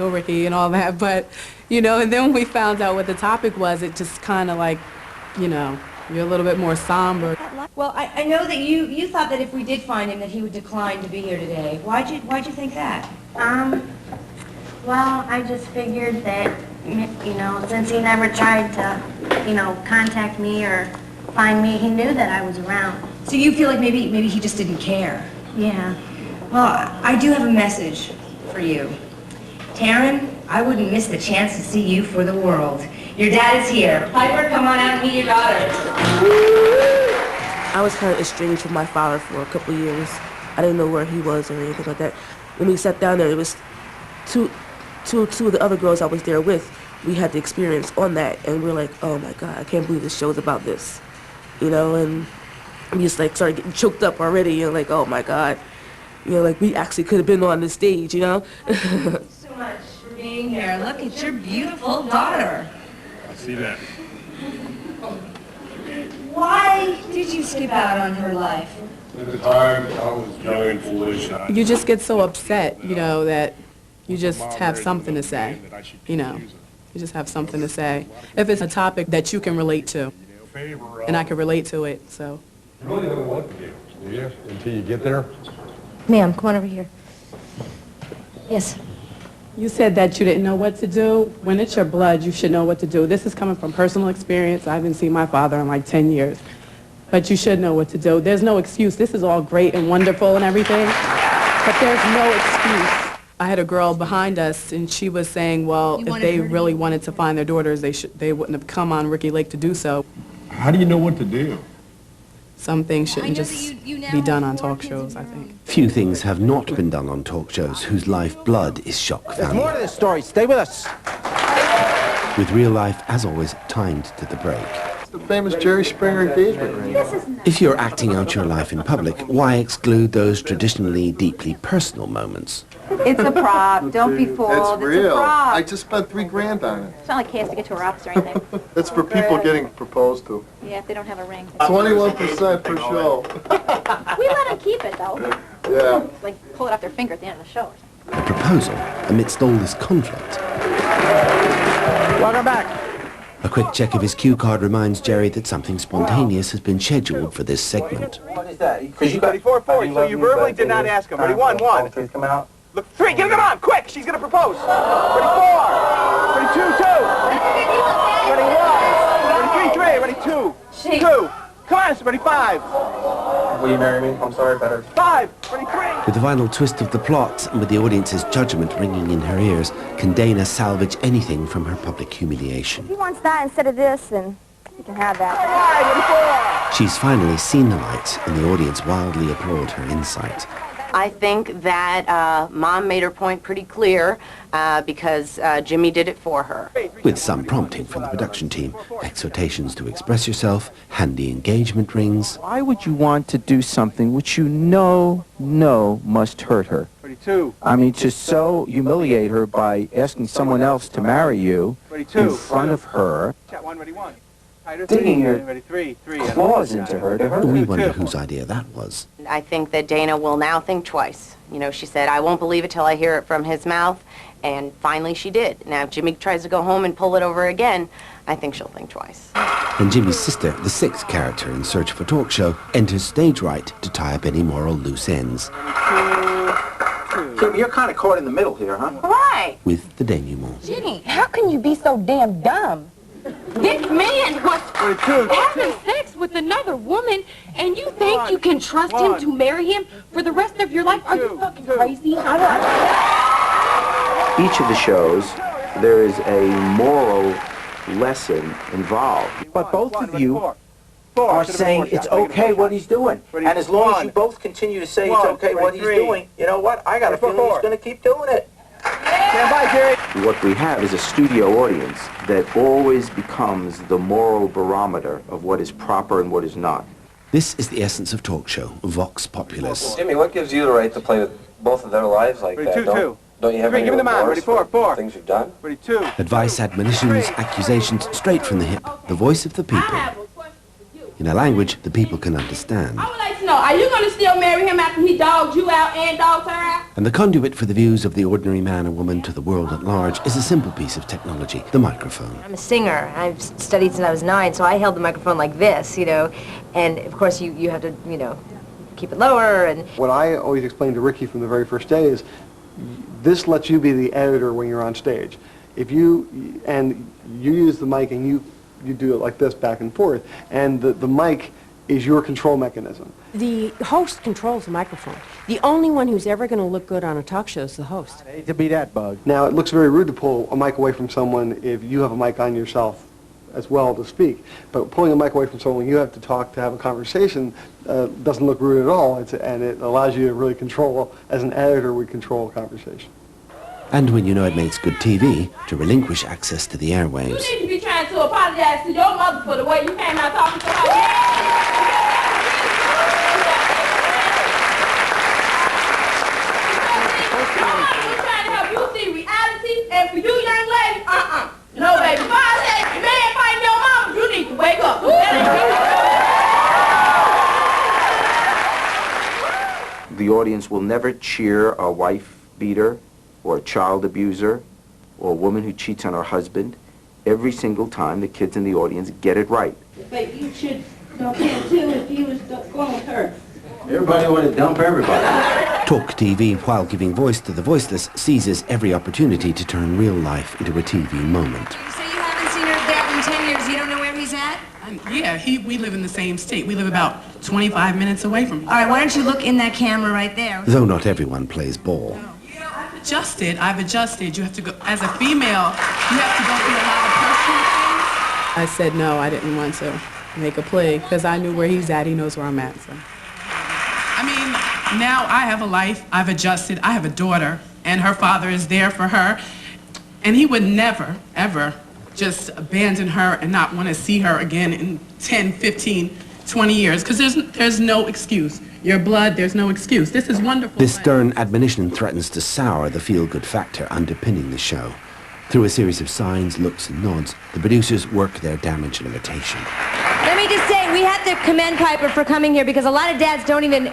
and all that. But, you know, and then when we found out what the topic was, it just kind of like, you know, you're a little bit more somber. Well, I know that you thought that if we did find him that he would decline to be here today. Why'd you think that? Well, I just figured that, you know, since he never tried to, you know, contact me or find me, he knew that I was around. So you feel like maybe he just didn't care? Yeah. Well, I do have a message for you. Taryn, I wouldn't miss the chance to see you for the world. Your dad is here. Piper, come on out and meet your daughter. I was kind of estranged from my father for a couple of years. I didn't know where he was or anything like that. When we sat down there, it was two of the other girls I was there with. We had the experience on that, and we're like, oh my God, I can't believe this show's about this, you know. And we just like started getting choked up already, you know, like, oh my God, you know, like we actually could have been on the stage, you know. Thank you so much for being here. Look at your beautiful daughter. I see that. Why did you skip out on her life? At the time, I was young and foolish. You just get so upset, you know, that you just have something to say, you know. You just have something to say. If it's a topic that you can relate to, and I can relate to it, so. You really don't know what to do, do you, until you get there? Ma'am, come on over here. Yes. You said that you didn't know what to do. When it's your blood, you should know what to do. This is coming from personal experience. I haven't seen my father in like 10 years. But you should know what to do. There's no excuse. This is all great and wonderful and everything, but there's no excuse. I had a girl behind us, and she was saying, well, if they really wanted to find their daughters, they wouldn't have come on Ricky Lake to do so. How do you know what to do? Some things shouldn't just be done on talk shows, I think. Few things have not been done on talk shows whose lifeblood is shock value. There's more to this story. Stay with us. With real life, as always, timed to the break. It's the famous Jerry Springer engagement ring. If you're acting out your life in public, why exclude those traditionally deeply personal moments? It's a prop. Don't be fooled. That's real. It's a prop. I just spent $3 grand on it. It's not like he has to get to a office or anything. That's for people getting proposed to. Yeah, if they don't have a ring. 21% per show. We let them keep it, though. Yeah. Like, pull it off their finger at the end of the show or something. A proposal amidst all this conflict. Welcome back. A quick check of his cue card reminds Jerry that something spontaneous has been scheduled for this segment. What is that? Because you got 4-4, so you verbally did not ask him. Ready, 1-1. Please come out. Look, 3, get him on, quick! She's gonna propose. Ready, 4. Ready, 2, 2. Ready, 1. Ready, 3, 3. Ready, 2. 2. Come on, ready, 5. Will you marry me? I'm sorry, better. 5. Ready, 3. With the final twist of the plot and with the audience's judgment ringing in her ears, can Dana salvage anything from her public humiliation? If he wants that instead of this, then he can have that. She's finally seen the light, and the audience wildly applaud her insight. I think that Mom made her point pretty clear because Jimmy did it for her. With some prompting from the production team, exhortations to express yourself, handy engagement rings. Why would you want to do something which you know must hurt her? 32. I mean, to so humiliate her by asking someone else to marry you in front of her, Chat 1, ready 1. digging your Ready 3, 3. claws into her to hurt We her. wonder whose idea that was. I think that Dana will now think twice. You know, she said, I won't believe it till I hear it from his mouth, and finally she did. Now, if Jimmy tries to go home and pull it over again, I think she'll think twice. And Jimmy's sister, the sixth character in Search for Talk Show, enters stage right to tie up any moral loose ends. Jimmy, you're kind of caught in the middle here, huh? Right. With the denouement. Jimmy, how can you be so damn dumb? This man was having sex with another woman, and you think you can trust him to marry him for the rest of your life? Are you fucking crazy? Each of the shows, there is a moral lesson involved. But both of you are saying it's okay what he's doing. And as long as you both continue to say it's okay what he's doing, you know what? I got a feeling he's going to keep doing it. Stand by, Jerry. What we have is a studio audience that always becomes the moral barometer of what is proper and what is not. This is the essence of talk show, Vox Populus. Jimmy, what gives you the right to play with both of their lives like Ready, that? 2, 2. Don't you have Three, any give me the man. remorse Ready, 4, for 4. things you've done? Ready, 2. Advice, admonitions, accusations, straight from the hip. The voice of the people. In a language the people can understand. I would like to know, are you going to still marry him after he dogged you out and dogged her out? And the conduit for the views of the ordinary man or woman to the world at large is a simple piece of technology, the microphone. I'm a singer. I've studied since I was 9, so I held the microphone like this, you know, and of course you have to, you know, keep it lower. And What I always explained to Ricky from the very first day is this lets you be the editor when you're on stage. If you use the mic and you do it like this back and forth, and the mic is your control mechanism. The host controls the microphone. The only one who's ever going to look good on a talk show is the host. I hate to be that bug. Now, it looks very rude to pull a mic away from someone if you have a mic on yourself as well to speak. But pulling a mic away from someone you have to talk, to have a conversation, doesn't look rude at all, and it allows you to really control, as an editor would control a conversation. And when you know it makes good TV, to relinquish access to the airwaves. You need to be trying to apologize to your mother for the way you came out talking to her. Nobody's trying to help you see reality, and for you young ladies, no, baby. If I say, man fighting your mama, you need to wake up. The audience will never cheer a wife beater or a child abuser or a woman who cheats on her husband. Every single time the kids in the audience get it right. But you should dump him too if he was going with her. Everybody want to dump everybody. Talk TV, while giving voice to the voiceless, seizes every opportunity to turn real life into a TV moment. you say you haven't seen her dad in 10 years. You don't know where he's at? Yeah, we live in the same state. We live about 25 minutes away from him. All right, why don't you look in that camera right there? Though not everyone plays ball. I've adjusted. You have to go, as a female, you have to go through a lot of personal things. I said no, I didn't want to make a play because I knew where he's at. He knows where I'm at. So. I mean, now I have a life. I've adjusted. I have a daughter, and her father is there for her. And he would never, ever just abandon her and not want to see her again in 10, 15, 20 years because there's no excuse. Your blood, there's no excuse. This is wonderful. This stern admonition threatens to sour the feel-good factor underpinning the show. Through a series of signs, looks, and nods, the producers work their damage limitation. Let me just say, we have to commend Piper for coming here because a lot of dads don't even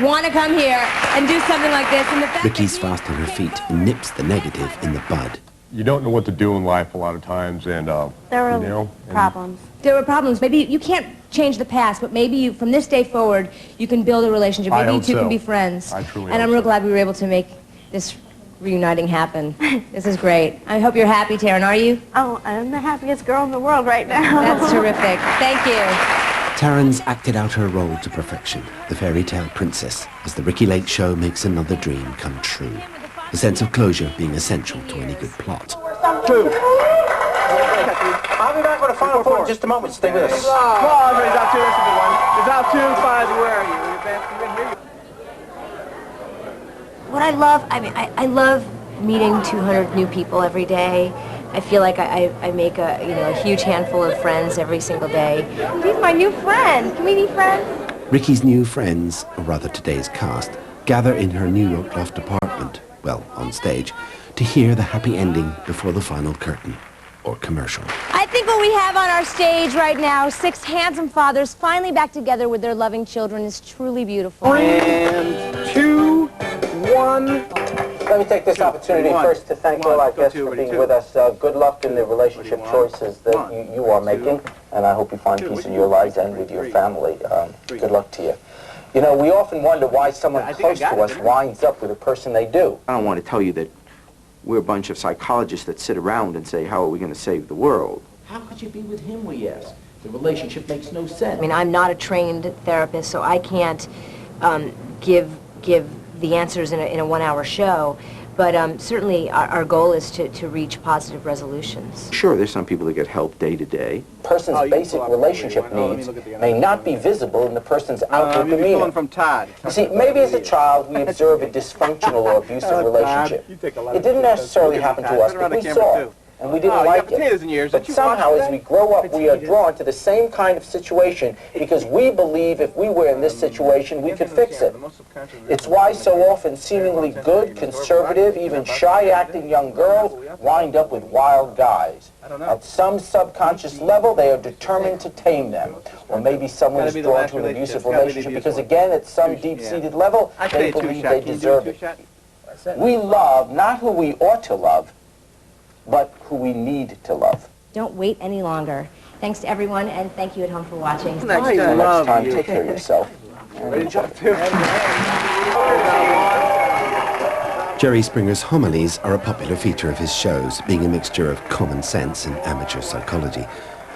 want to come here and do something like this. And the fact Ricky's fast on her feet and nips the negative in the bud. You don't know what to do in life a lot of times, and There were you know, problems. There were problems. Maybe you can't change the past, but maybe you, from this day forward, you can build a relationship. I Maybe you hope two so. can be friends. I truly And I'm hope real so. glad we were able to make this reuniting happen. This is great. I hope you're happy, Taryn. Are you? Oh, I'm the happiest girl in the world right now. That's terrific. Thank you. Taryn's acted out her role to perfection, the fairy tale princess, as the Ricky Lake Show makes another dream come true. The sense of closure being essential to any good plot. 2. I'll be back with a final four in just a moment. Stay with us. Come on, everybody's out 2. That's a good one. It's out 2, 5. Where are you? You're in here. what I love, I mean, I love meeting 200 new people every day. I feel like I make a huge handful of friends every single day. He's my new friend. Can we be friends? Ricky's new friends, or rather today's cast, gather in her New York loft apartment, well, on stage, to hear the happy ending before the final curtain, or commercial. I think what we have on our stage right now, 6 handsome fathers finally back together with their loving children, is truly beautiful. 3, 2, 1. Let me take this opportunity first to thank all our guests for being with us. Good luck in the relationship choices that you are making, and I hope you find peace in your lives and with your family. Good luck to you. You know, we often wonder why someone close to us winds up with a person they do. I don't want to tell you that we're a bunch of psychologists that sit around and say, how are we going to save the world? How could you be with him, we ask? The relationship makes no sense. I mean, I'm not a trained therapist, so I can't give the answers in a 1-hour show, but certainly our goal is to reach positive resolutions. Sure, there's some people that get help day to day. A person's basic relationship needs may not be visible in the person's outward demeanor. You see, maybe as a child we observe a dysfunctional or abusive relationship. It didn't necessarily happen to us, but we saw it. And we didn't like it. But somehow as we grow up, we are drawn to the same kind of situation because we believe if we were in this situation, we could fix it. It's why so often seemingly good, conservative, even shy-acting young girls wind up with wild guys. At some subconscious level, they are determined to tame them. Or maybe someone is drawn to an abusive relationship because, again, at some deep-seated level, they believe they deserve it. We love not who we ought to love, but who we need to love. Don't wait any longer. Thanks to everyone, and thank you at home for watching. Next time, take care of yourself. Jerry Springer's homilies are a popular feature of his shows, being a mixture of common sense and amateur psychology.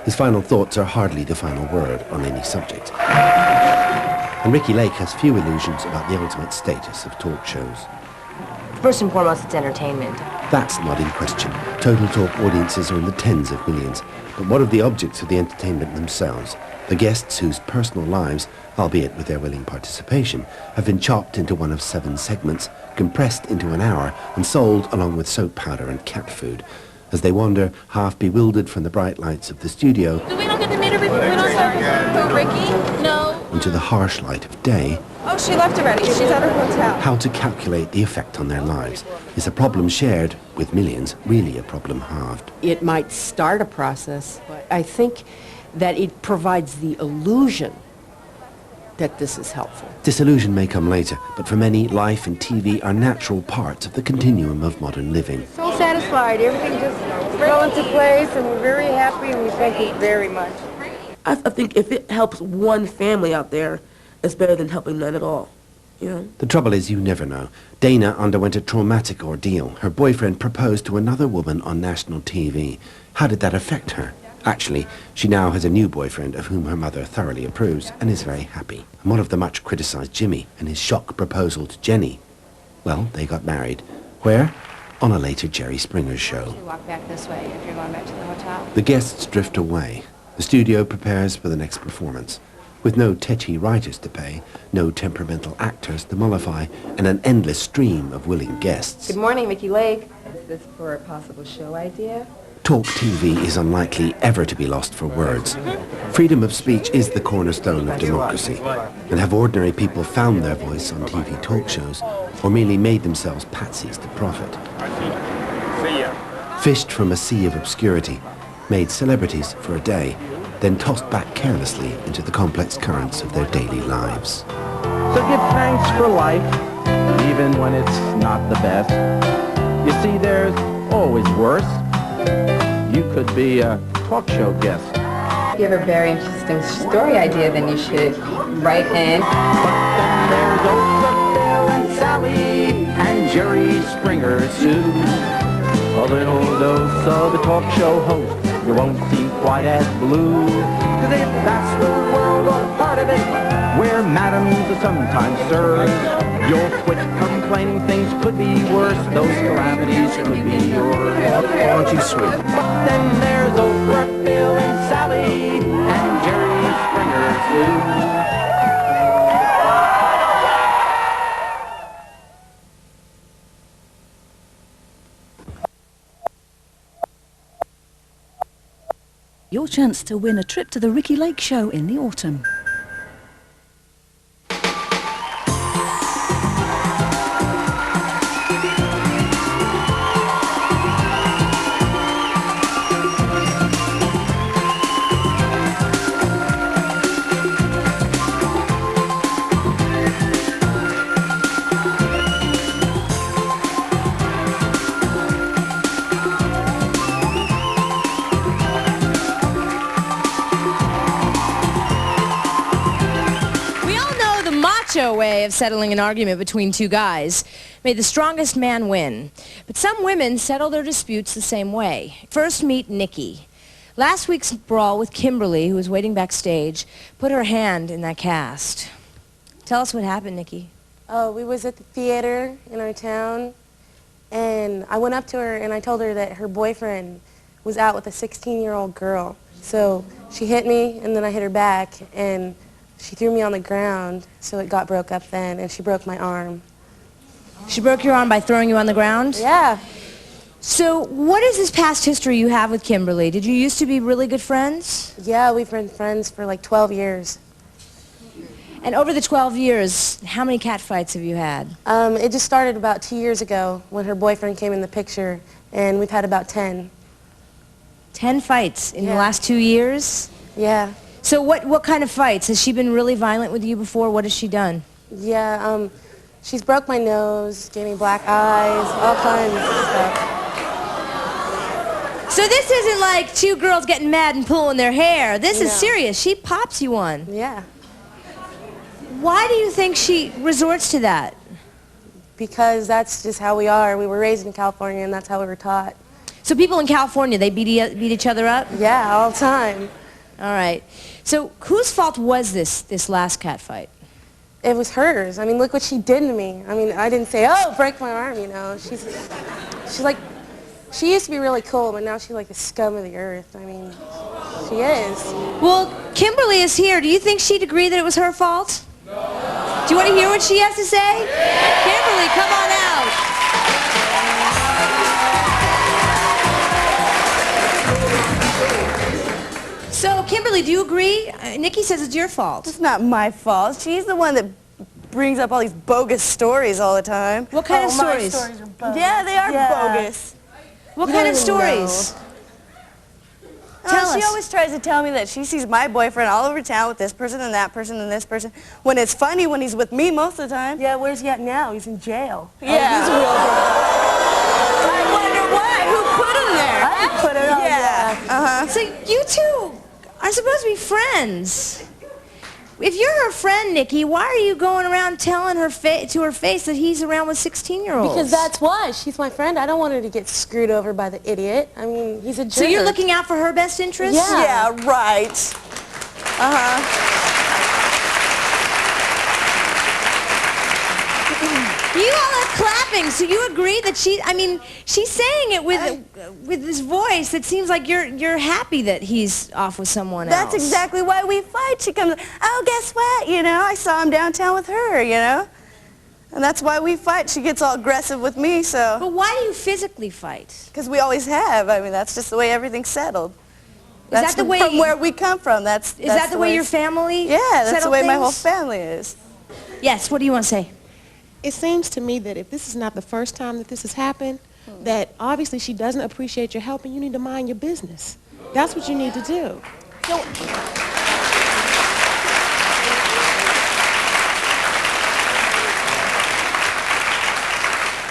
His final thoughts are hardly the final word on any subject. And Ricki Lake has few illusions about the ultimate status of talk shows. First and foremost, it's entertainment. That's not in question. Total Talk audiences are in the tens of millions. But what of the objects of the entertainment themselves? The guests whose personal lives, albeit with their willing participation, have been chopped into one of 7 segments, compressed into an hour, and sold along with soap powder and cat food. As they wander, half bewildered from the bright lights of the studio, Do we not get the maid every week? We don't serve for Ricki? No. into the harsh light of day, Oh, she left already. She's at her hotel. how to calculate the effect on their lives. Is a problem shared with millions really a problem halved? It might start a process, but I think that it provides the illusion that this is helpful. Disillusion may come later, but for many, life and TV are natural parts of the continuum of modern living. So satisfied. Everything just fell into place, and we're very happy, and we thank you very much. I think if it helps one family out there, it's better than helping none at all, you know? The trouble is you never know. Dana underwent a traumatic ordeal. Her boyfriend proposed to another woman on national TV. How did that affect her? Actually, she now has a new boyfriend of whom her mother thoroughly approves and is very happy. And what of the much criticized Jimmy and his shock proposal to Jenny? Well, they got married. Where? On a later Jerry Springer show. You walk back this way if you're going back to the hotel. The guests drift away. The studio prepares for the next performance. With no tetchy writers to pay, no temperamental actors to mollify, and an endless stream of willing guests, Good morning, Ricki Lake. Is this for a possible show idea? Talk TV is unlikely ever to be lost for words. Freedom of speech is the cornerstone of democracy. And have ordinary people found their voice on TV talk shows, or merely made themselves patsies to profit? Fished from a sea of obscurity, made celebrities for a day, then tossed back carelessly into the complex currents of their daily lives. So give thanks for life, even when it's not the best. You see, there's always worse. You could be a talk show guest. If you have a very interesting story idea, then you should write in. But then there's Oprah, Bill, and Sally, and Jerry Springer, too. A little dose of the talk show host, you won't see quite as blue. 'Cause if that's the world or part of it, where madams are sometimes served, you'll quit complaining things could be worse. Those calamities could be yours. Aren't you sweet? But then there's Oprah, Bill, and Sally, and Jerry Springer, too. your chance to win a trip to the Ricki Lake Show in the autumn. Way of settling an argument between two guys. May the strongest man win. But some women settle their disputes the same way. First meet Nikki. Last week's brawl with Kimberly, who was waiting backstage, put her hand in that cast. Tell us what happened, Nikki. Oh, we was at the theater in our town, and I went up to her and I told her that her boyfriend was out with a 16-year-old girl. So she hit me, and then I hit her back, and she threw me on the ground, so it got broke up then, and she broke my arm. She broke your arm by throwing you on the ground? Yeah. So what is this past history you have with Kimberly? Did you used to be really good friends? Yeah, we've been friends for like 12 years. And over the 12 years, how many cat fights have you had? It just started about 2 years ago when her boyfriend came in the picture, and we've had about 10. 10 fights in the last 2 years? Yeah. So what kind of fights? Has she been really violent with you before? What has she done? Yeah, she's broke my nose, gave me black eyes, all kinds of stuff. So this isn't like two girls getting mad and pulling their hair. This is serious. She pops you one. Yeah. Why do you think she resorts to that? Because that's just how we are. We were raised in California, and that's how we were taught. So people in California, they beat each other up? Yeah, all the time. All right. So whose fault was this last cat fight? It was hers. I mean, look what she did to me. I mean, I didn't say, oh, break my arm, you know. She's like, she used to be really cool, but now she's like the scum of the earth. I mean, she is. Well, Kimberly is here. Do you think she'd agree that it was her fault? No. Do you want to hear what she has to say? Yeah. Kimberly, come on out. So, Kimberly, do you agree? Nikki says it's your fault. It's not my fault. She's the one that brings up all these bogus stories all the time. What kind of stories? My stories are bogus. Yeah, they are bogus. What kind of stories? Tell us. She always tries to tell me that she sees my boyfriend all over town with this person and that person and this person, when it's funny when he's with me most of the time. Yeah, where's he at now? He's in jail. Yeah. He's a real I wonder why. Who put him there? I put it on. Yeah. So you two are supposed to be friends. If you're her friend, Nikki, why are you going around telling her to her face that he's around with 16-year-olds? Because that's why. She's my friend. I don't want her to get screwed over by the idiot. I mean, he's a jerk. So you're looking out for her best interests? Yeah, right. You all are clapping, so you agree that she's saying it with this voice that seems like you're happy that he's off with someone else. That's exactly why we fight. She comes, oh, guess what? You know, I saw him downtown with her, you know? And that's why we fight. She gets all aggressive with me, so. But why do you physically fight? Because we always have. I mean, that's just the way everything's settled. That's the way from where we come from. Is that the way your family? Yeah, that's the way my whole things? family is. Yes. What do you want to say? It seems to me that if this is not the first time that this has happened, that obviously she doesn't appreciate your help and you need to mind your business. That's what you need to do. So,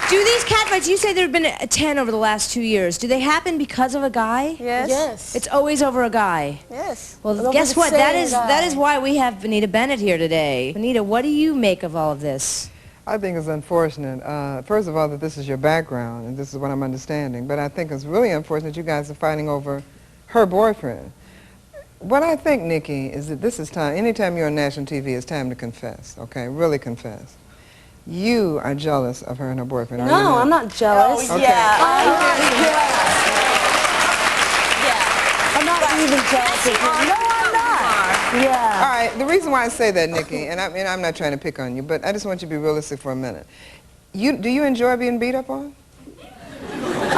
do these cat fights, you say there have been 10 over the last 2 years. Do they happen because of a guy? Yes. Yes. It's always over a guy. Yes. Well, guess what? That is why we have Benita Bennett here today. Benita, what do you make of all of this? I think it's unfortunate, first of all, that this is your background, and this is what I'm understanding. But I think it's really unfortunate you guys are fighting over her boyfriend. What I think, Nikki, is that this is time, anytime you're on national TV, it's time to confess, okay? Really confess. You are jealous of her and her boyfriend, are you No, not? I'm not jealous. Okay. Yeah. I'm not jealous. Yeah. I'm not even jealous of him. No, I'm not. Yeah. All right, the reason why I say that, Nikki, and I'm not trying to pick on you, but I just want you to be realistic for a minute. Do you enjoy being beat up on?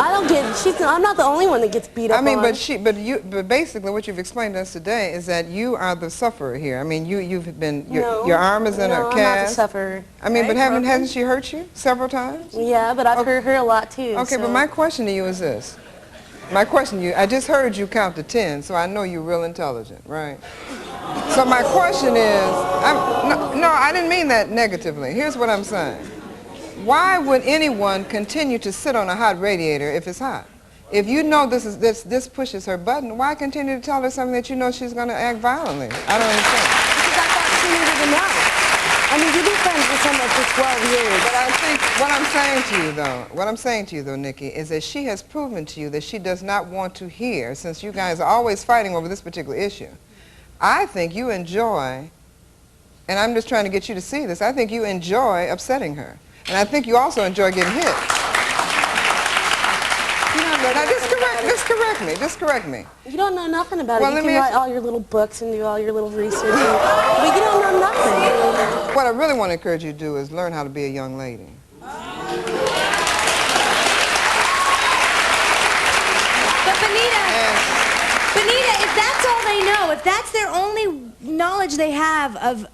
I don't get, I'm not the only one that gets beat up on. but basically what you've explained to us today is that you are the sufferer here. I mean, you've been, your arm is in a cast. I'm not the sufferer. I mean, but hasn't she hurt you several times? Yeah, but I've hurt her a lot too. Okay, so. but my question to you is this. My question to you, I just heard you count to 10, so I know you're real intelligent, right? So my question is, no, I didn't mean that negatively. Here's what I'm saying. Why would anyone continue to sit on a hot radiator if it's hot? If you know this pushes her button, why continue to tell her something that you know she's going to act violently? I don't understand. Because I thought she needed to know. I mean, you've been friends with someone for 12 years. But I think what I'm saying to you though, Nikki, is that she has proven to you that she does not want to hear, since you guys are always fighting over this particular issue. I think you enjoy, and I'm just trying to get you to see this, I think you enjoy upsetting her. And I think you also enjoy getting hit. Now, just correct me. You don't know nothing about it. You can write all your little books and do all your little research, but you don't know nothing. What I really want to encourage you to do is learn how to be a young lady. But Benita, if that's all they know, if that's their only knowledge they have of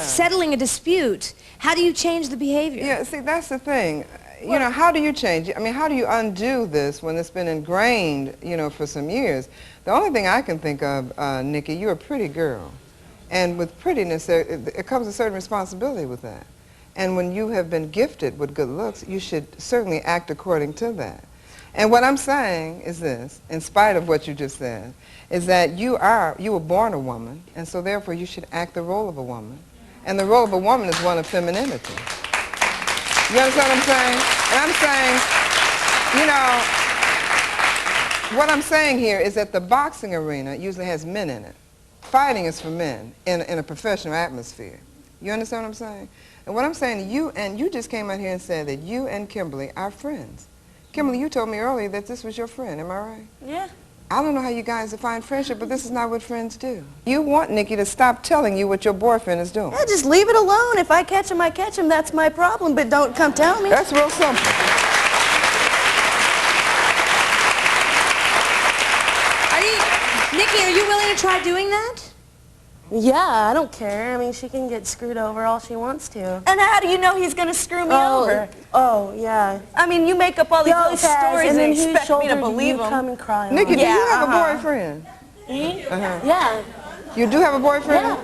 settling a dispute, how do you change the behavior? Yeah, see, that's the thing. You know, how do you change it? I mean, how do you undo this when it's been ingrained, you know, for some years? The only thing I can think of, Nikki, you're a pretty girl. And with prettiness, it comes a certain responsibility with that. And when you have been gifted with good looks, you should certainly act according to that. And what I'm saying is this, in spite of what you just said, is that you were born a woman, and so therefore you should act the role of a woman. And the role of a woman is one of femininity. You understand what I'm saying? And I'm saying, you know, what I'm saying here is that the boxing arena usually has men in it. Fighting is for men in a professional atmosphere. You understand what I'm saying? And what I'm saying to you, and you just came out here and said that you and Kimberly are friends. Kimberly, you told me earlier that this was your friend, am I right? Yeah. I don't know how you guys define friendship, but this is not what friends do. You want Nikki to stop telling you what your boyfriend is doing. Yeah, just leave it alone. If I catch him, I catch him. That's my problem, but don't come tell me. That's real simple. Nikki, are you willing to try doing that? Yeah, I don't care. I mean, she can get screwed over all she wants to. And how do you know he's going to screw me over? Oh, yeah. I mean, you make up all these little stories and expect me to believe them. Come and cry Nikki, do you have a boyfriend? Me? Yeah. You do have a boyfriend? Yeah.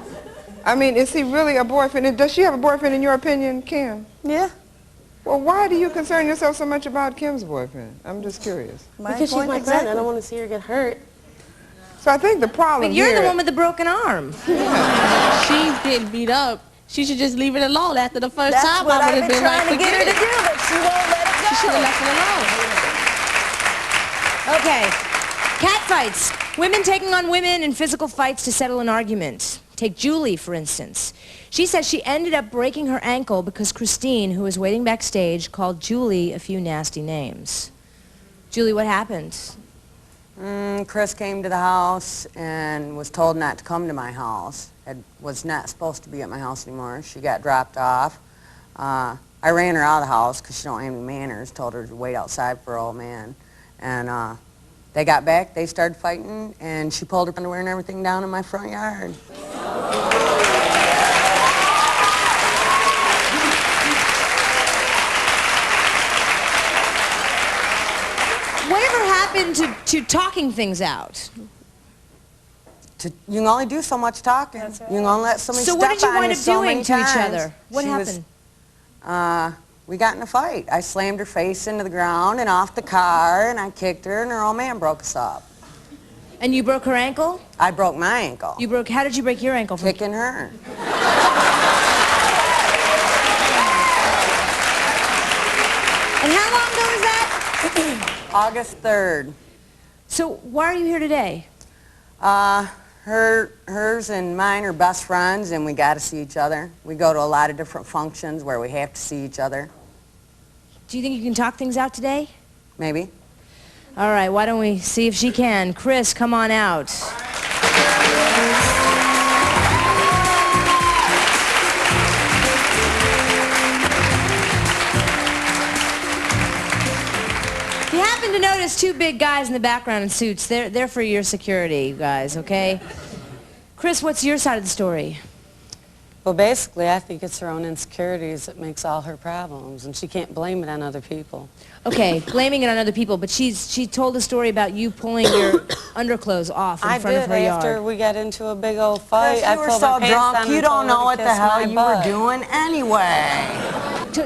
I mean, is he really a boyfriend? Does she have a boyfriend in your opinion, Kim? Yeah. Well, why do you concern yourself so much about Kim's boyfriend? I'm just curious. Because she's my friend. I don't want to see her get hurt. So I think the problem But you're here, the one with the broken arm. She's getting beat up. She should just leave it alone. After the first time, I would have been like, forget it. That's what I've been trying to get her to do, but she won't let it go. She should have left it alone. Okay. Cat fights. Women taking on women in physical fights to settle an argument. Take Julie, for instance. She says she ended up breaking her ankle because Christine, who was waiting backstage, called Julie a few nasty names. Julie, what happened? Chris came to the house and was told not to come to my house. Was not supposed to be at my house anymore. She got dropped off. I ran her out of the house because she don't have any manners. Told her to wait outside for her old man. And they got back, they started fighting, and she pulled her underwear and everything down in my front yard. Whatever happened to talking things out? You can only do so much talking. Right. You can only let somebody So step what did you on wind you up so doing many to each times. other? What happened? We got in a fight. I slammed her face into the ground and off the car, and I kicked her, and her old man broke us up. And you broke her ankle? I broke my ankle. You broke, how did you break your ankle? Kicking her. And how long ago was that? August 3rd. So why are you here today? Hers and mine are best friends, and we got to see each other. We go to a lot of different functions where we have to see each other. Do you think you can talk things out today? Maybe. All right, why don't we see if she can. Chris, come on out. If you have happen to notice two big guys in the background in suits. They're for your security, you guys, okay? Chris, what's your side of the story? Well, basically, I think it's her own insecurities that makes all her problems, and she can't blame it on other people. Okay, blaming it on other people, but she told a story about you pulling your underclothes off in front of her yard. After we got into a big old fight. Chris, you were so drunk, you don't know what the hell you were doing anyway.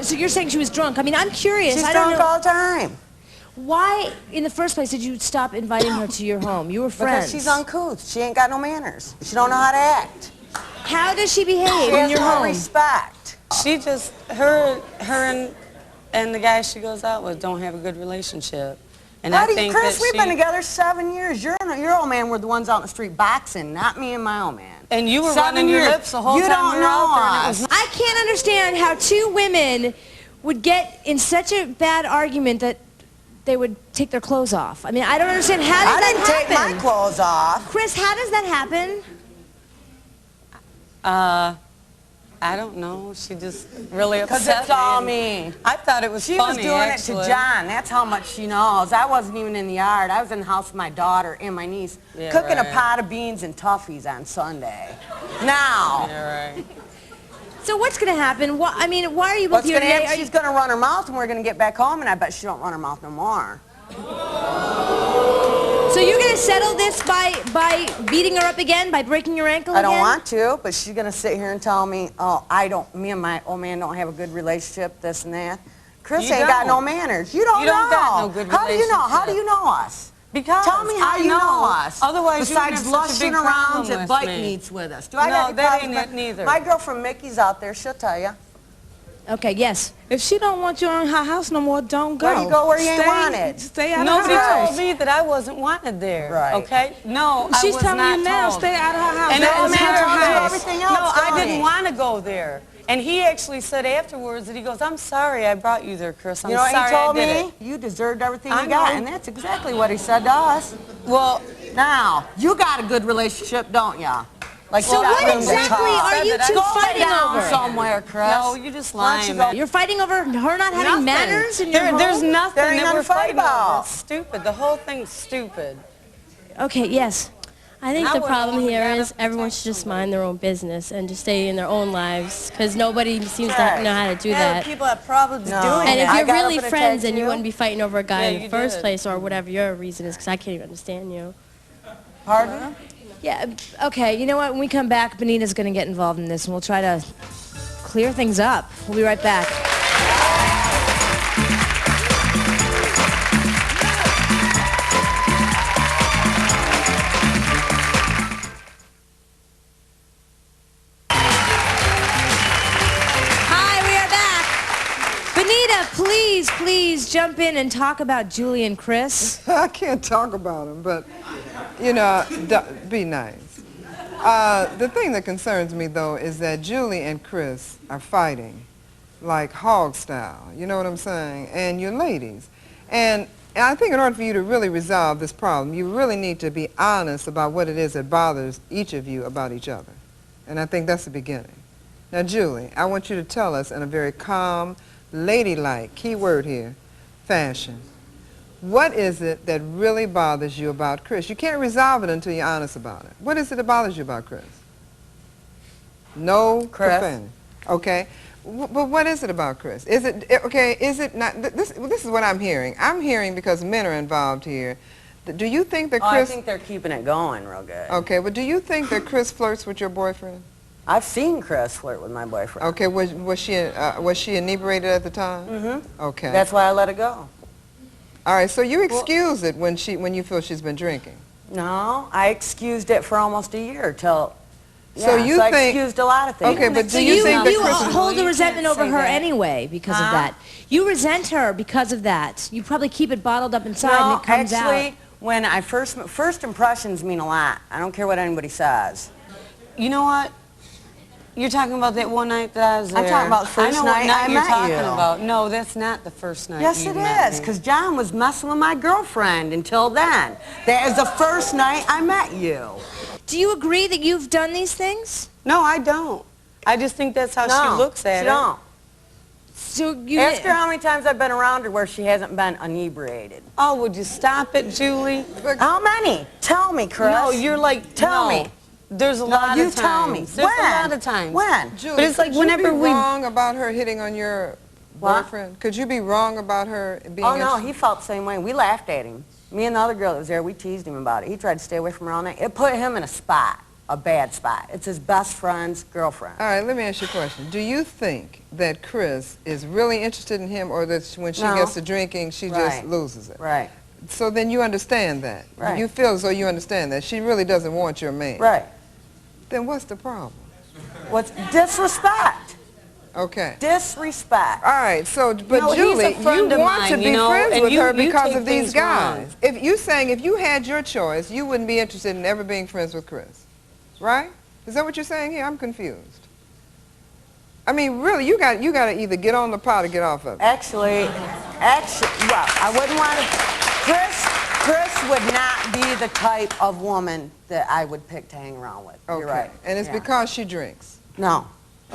So you're saying she was drunk. I mean, I'm curious. She's I don't drunk know. all the time. Why, in the first place, did you stop inviting her to your home? You were friends. Because she's uncouth. She ain't got no manners. She don't know how to act. How does she behave in your home? Respect. She just, her and the guy she goes out with don't have a good relationship. And I think Chris, that we've been together 7 years. Your old man were the ones out in the street boxing, not me and my old man. And you were 7 running your years. lips the whole you time don't we were know out there. us. I can't understand how two women would get in such a bad argument that they would take their clothes off. I mean, I don't understand. How does that happen? I didn't take my clothes off. Chris, how does that happen? I don't know. She just really upset me. Because it's all me. I thought it was She funny, was doing actually. it to John. That's how much she knows. I wasn't even in the yard. I was in the house with my daughter and my niece, cooking a pot of beans and toughies on Sunday. Now. Yeah, right. So what's going to happen? I mean, why are you both What's here going to today? happen? She's going to run her mouth, and we're going to get back home, and I bet she don't run her mouth no more. So you're going to settle this by beating her up again, by breaking your ankle I again? don't want to, but she's going to sit here and tell me, oh, me and my old man don't have a good relationship, this and that. Chris ain't got no manners. You don't know. got no good How do you know? How do you know us? Because tell me how you know us. Otherwise, besides you wouldn't have such a big lusting around problem at with bike me. meets with us. Do I No, got that ain't it neither. My girlfriend Mickey's out there. She'll tell you. Okay, yes. If she don't want you in her house no more, don't go. Where you go where you ain't wanted. Stay out Nobody of her house. told me that I wasn't wanted there. Right. Okay? No, She's I was telling not you now, told. stay out of her house. And That it was was her her house. Everything else, No, I don't didn't he? want to go there. And he actually said afterwards that he goes, I'm sorry I brought you there, Chris. I'm You know what sorry he told I did me? it. You deserved everything I you got, know. and that's exactly what he said to us. Well, now, you got a good relationship, don't ya? Like So what exactly are you two fighting over? Somewhere, Chris. No, you're just lying. You're fighting over her not having manners in your home? There's nothing There ain't that we're nothing to fight fighting over. about. It's stupid. The whole thing's stupid. Okay, yes. I think I the wouldn't problem want to here get is up everyone should just mind their own business and just stay in their own lives because nobody seems to know how to do that. People have problems doing And if that. you're got really up and friends, attacked then you you. wouldn't be fighting over a guy Yeah, in the you first did. place or whatever your reason is because I can't even understand you. Pardon? Yeah, okay, you know what? When we come back, Benita's going to get involved in this, and we'll try to clear things up. We'll be right back. Please jump in and talk about Julie and Chris. I can't talk about them, but, you know, be nice. The thing that concerns me, though, is that Julie and Chris are fighting like hog style. You know what I'm saying? And you're ladies. And I think in order for you to really resolve this problem, you really need to be honest about what it is that bothers each of you about each other. And I think that's the beginning. Now, Julie, I want you to tell us in a very calm, ladylike, key word here, fashion. What is it that really bothers you about Chris? You can't resolve it until you're honest about it. What is it that bothers you about Chris? No profanity. Okay. But what is it about Chris? Is it, okay, is it not, this is what I'm hearing. I'm hearing because men are involved here. Do you think that Chris... I think they're keeping it going real good. Okay, but do you think that Chris flirts with your boyfriend? I've seen Chris flirt with my boyfriend. Okay, was she inebriated at the time? Mm-hmm. Okay. That's why I let it go. All right, so you excuse it when you feel she's been drinking. No, I excused it for almost a year till. So yeah, you I think? excused a lot of things. Okay, but So do you think that you Chris hold a resentment over her that. anyway because of that. You resent her because of that. You probably keep it bottled up inside No, and it comes actually, out. when I first impressions mean a lot. I don't care what anybody says. You know what? You're talking about that one night that I was there. I'm talking about the first I know what night night I you're met talking you. about. No, that's not the first night Yes, you it met is, me. because John was messing with my girlfriend until then. That is the first night I met you. Do you agree that you've done these things? No, I don't. I just think that's how she looks at it. Don't. So you ask her how many times I've been around her where she hasn't been inebriated. Oh, would you stop it, Julie? How many? Tell me, Chris. No, you're like, Tell no. me. There's a lot you of times. tell me. There's a lot of times. When? Julie, But it's like could whenever you be we... wrong about her hitting on your boyfriend? Could you be wrong about her being Oh, no, he felt the same way. We laughed at him. Me and the other girl that was there, we teased him about it. He tried to stay away from her all night. It put him in a spot, a bad spot. It's his best friend's girlfriend. All right, let me ask you a question. Do you think that Chris is really interested in him, or that when she gets to drinking, she just loses it? Right. So then you understand that. Right. You feel as though you understand that. She really doesn't want your man. Right. Then what's the problem? What's disrespect? Okay. Disrespect. All right, so, but No, Julie, he's a friend you of want mine, to be you know, friends and with you- her you because take of these things wrong. guys. If you saying if you had your choice, you wouldn't be interested in ever being friends with Chris, right? Is that what you're saying here? I'm confused. I mean, really, you got to either get on the pot or get off of it. Actually, well, I wouldn't want to. Chris would not be the type of woman that I would pick to hang around with. Okay. You're right. And it's because she drinks. No.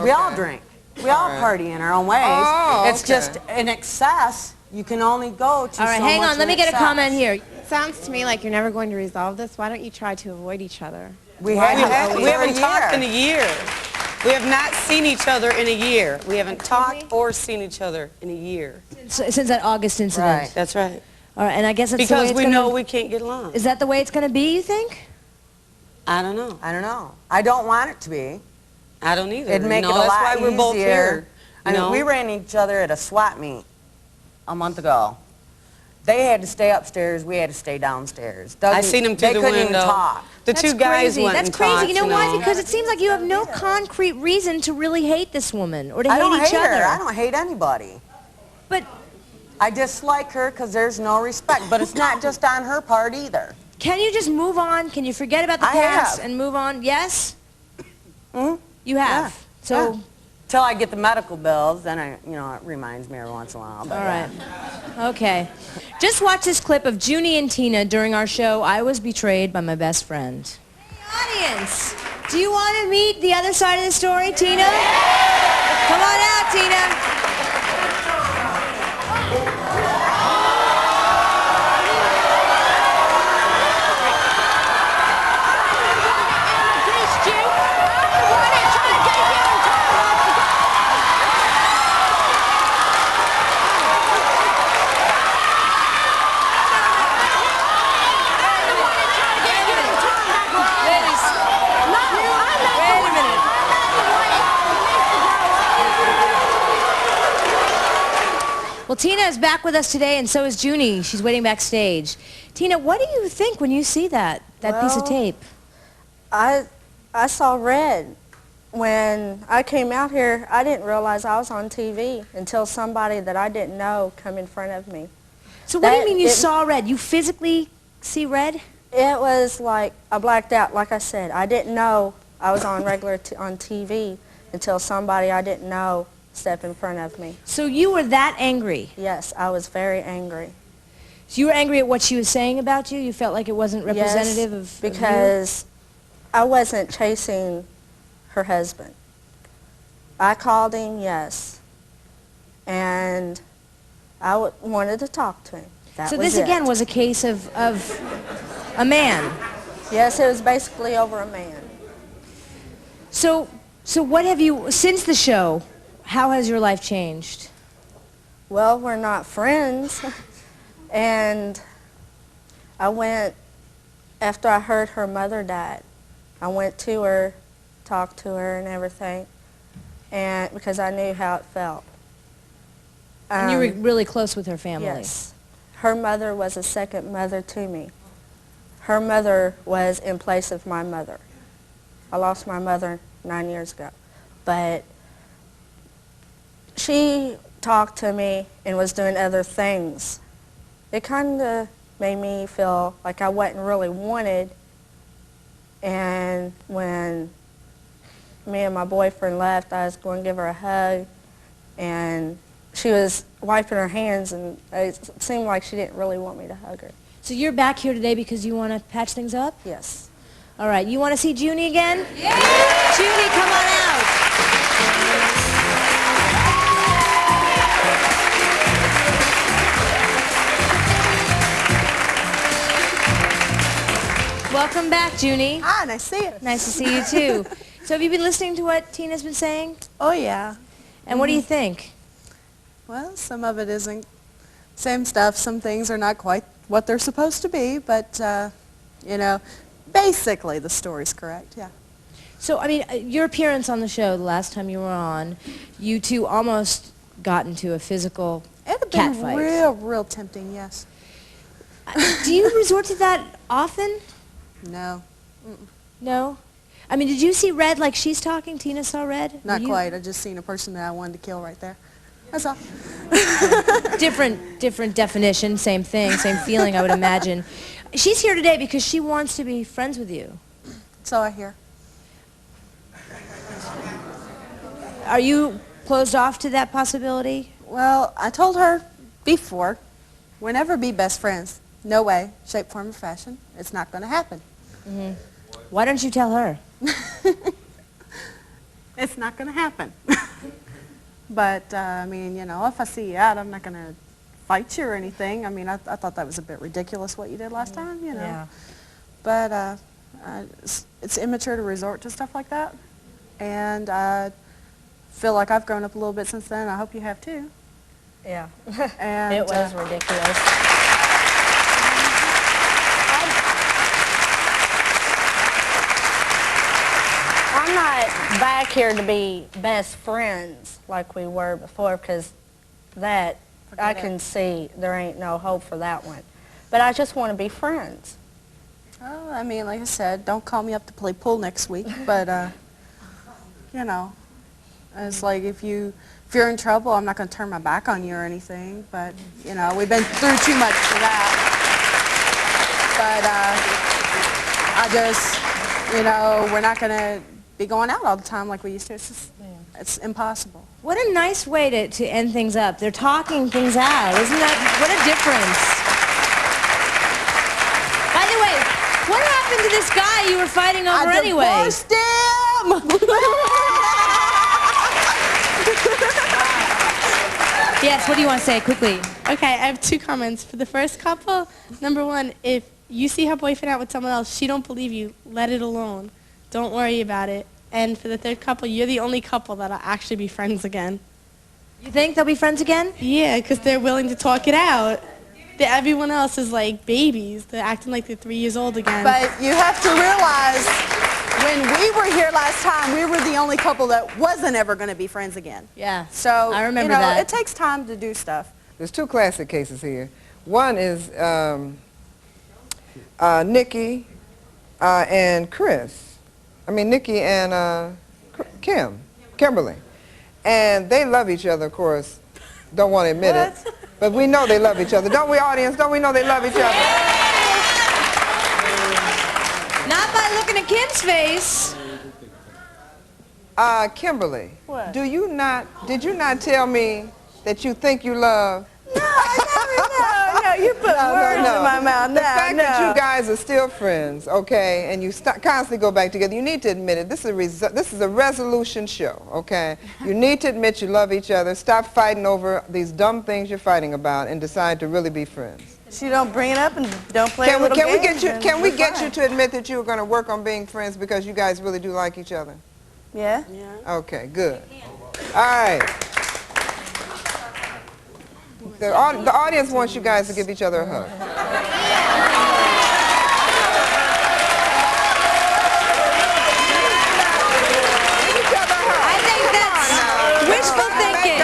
We all drink. We all party in our own ways. Oh, it's just in excess. You can only go to All right, so hang much on. Let me in get a excess. comment here. Sounds to me like you're never going to resolve this. Why don't you try to avoid each other? We We haven't talked in a year. We have not seen each other in a year. We haven't talked or seen each other in a year. Since that August incident. Right. That's right. All right, and I guess that's the way Because it's we gonna, know we can't get along. Is that the way it's going to be, you think? I don't know. I don't know. I don't want it to be. I don't either. It'd make You it know, a that's lot why we're both easier. here. I mean, know? we ran each other at a swap meet a month ago. They had to stay upstairs. We had to stay downstairs. I seen them through they the couldn't window. even talk. The two guys crazy. went That's and crazy. talked, You know why? Because it seems like you have no concrete reason to really hate this woman or to I hate don't each hate other. her. I don't hate anybody. But I dislike her because there's no respect. But it's not just on her part either. can you just move on? Can you forget about the I past have. and move on? Yes? Hmm? You have. Yeah. So, Till I get the medical bills, then it reminds me every once in a while. But all right. Okay. Just watch this clip of Junie and Tina during our show, I Was Betrayed by My Best Friend. Hey, audience, do you want to meet the other side of the story, Tina? Come on out, Tina. Well, Tina is back with us today, and so is Junie. She's waiting backstage. Tina, what do you think when you see that piece of tape? I saw red. When I came out here, I didn't realize I was on TV until somebody that I didn't know come in front of me. So what do you mean you saw red? You physically see red? It was like I blacked out. Like I said, I didn't know I was on on TV until somebody I didn't know stepped in front of me. So you were that angry? Yes, I was very angry. So you were angry at what she was saying about you? You felt like it wasn't representative of because I wasn't chasing her husband. I called him, yes, and I wanted to talk to him. So this again was a case of a man? Yes, it was basically over a man. So what have you, since the show, how has your life changed? Well, we're not friends, and I went, after I heard her mother died, I went to her, talked to her and everything, and because I knew how it felt. And you were really close with her family? Yes. Her mother was a second mother to me. Her mother was in place of my mother. I lost my mother 9 years ago. But she talked to me and was doing other things. It kind of made me feel like I wasn't really wanted. And when me and my boyfriend left, I was going to give her a hug, and she was wiping her hands, and it seemed like she didn't really want me to hug her. So you're back here today because you want to patch things up? Yes. All right, you want to see Junie again? Yeah! Junie, come on out. Welcome back, Junie. Hi, nice to see you. Nice to see you, too. So have you been listening to what Tina's been saying? Oh, yeah. And what do you think? Well, some of it isn't same stuff. Some things are not quite what they're supposed to be, but, you know, basically the story's correct, yeah. So, I mean, your appearance on the show the last time you were on, you two almost got into a physical cat fight. Real tempting, yes. Do you resort to that often? No. No? I mean, did you see red like she's talking? Tina saw red? Not quite. I just seen a person that I wanted to kill right there. That's all. Different definition, same thing, same feeling, I would imagine. She's here today because she wants to be friends with you. So I hear. Are you closed off to that possibility? Well, I told her before, we'll never be best friends. No way, shape, form, or fashion. It's not going to happen. Mm-hmm. Why don't you tell her? It's not going to happen. But, I mean, you know, if I see you out, I'm not going to fight you or anything. I mean, I thought that was a bit ridiculous what you did last time, you know. Yeah. But it's immature to resort to stuff like that. And I feel like I've grown up a little bit since then. I hope you have too. Yeah. And, it was ridiculous. I'm not back here to be best friends like we were before, because that, I can see there ain't no hope for that one. But I just want to be friends. Oh, I mean, like I said, don't call me up to play pool next week, but, you know, it's like if you're in trouble, I'm not going to turn my back on you or anything, but, you know, we've been through too much for that. But I just, you know, we're not going to be going out all the time like we used to. It's just, it's impossible. What a nice way to end things up. They're talking things out. Isn't that, what a difference. By the way, what happened to this guy you were fighting over anyway? I divorced him! Yes, what do you want to say quickly? Okay, I have two comments. For the first couple, number one, if you see her boyfriend out with someone else, she don't believe you, let it alone. Don't worry about it. And for the third couple, you're the only couple that'll actually be friends again. You think they'll be friends again? Yeah, because they're willing to talk it out. Everyone else is like babies. They're acting like they're 3 years old again. But you have to realize, when we were here last time, we were the only couple that wasn't ever going to be friends again. Yeah, so, I remember you know, that. it takes time to do stuff. There's two classic cases here. One is Nikki and Chris. I mean, Nikki and Kimberly. And they love each other, of course. Don't want to admit it. But we know they love each other. Don't we, audience? Don't we know they love each other? Not by looking at Kim's face. Kimberly, what? Did you not tell me that you think you love? No, you put words in my mouth. The fact that you guys are still friends, okay, and you constantly go back together, you need to admit it. This is a resolution show, okay? You need to admit you love each other. Stop fighting over these dumb things you're fighting about and decide to really be friends. She don't bring it up and don't play a little games. Can we get you to admit that you were going to work on being friends because you guys really do like each other? Yeah. Okay, good. All right. The audience wants you guys to give each other a hug. I think that's wishful thinking.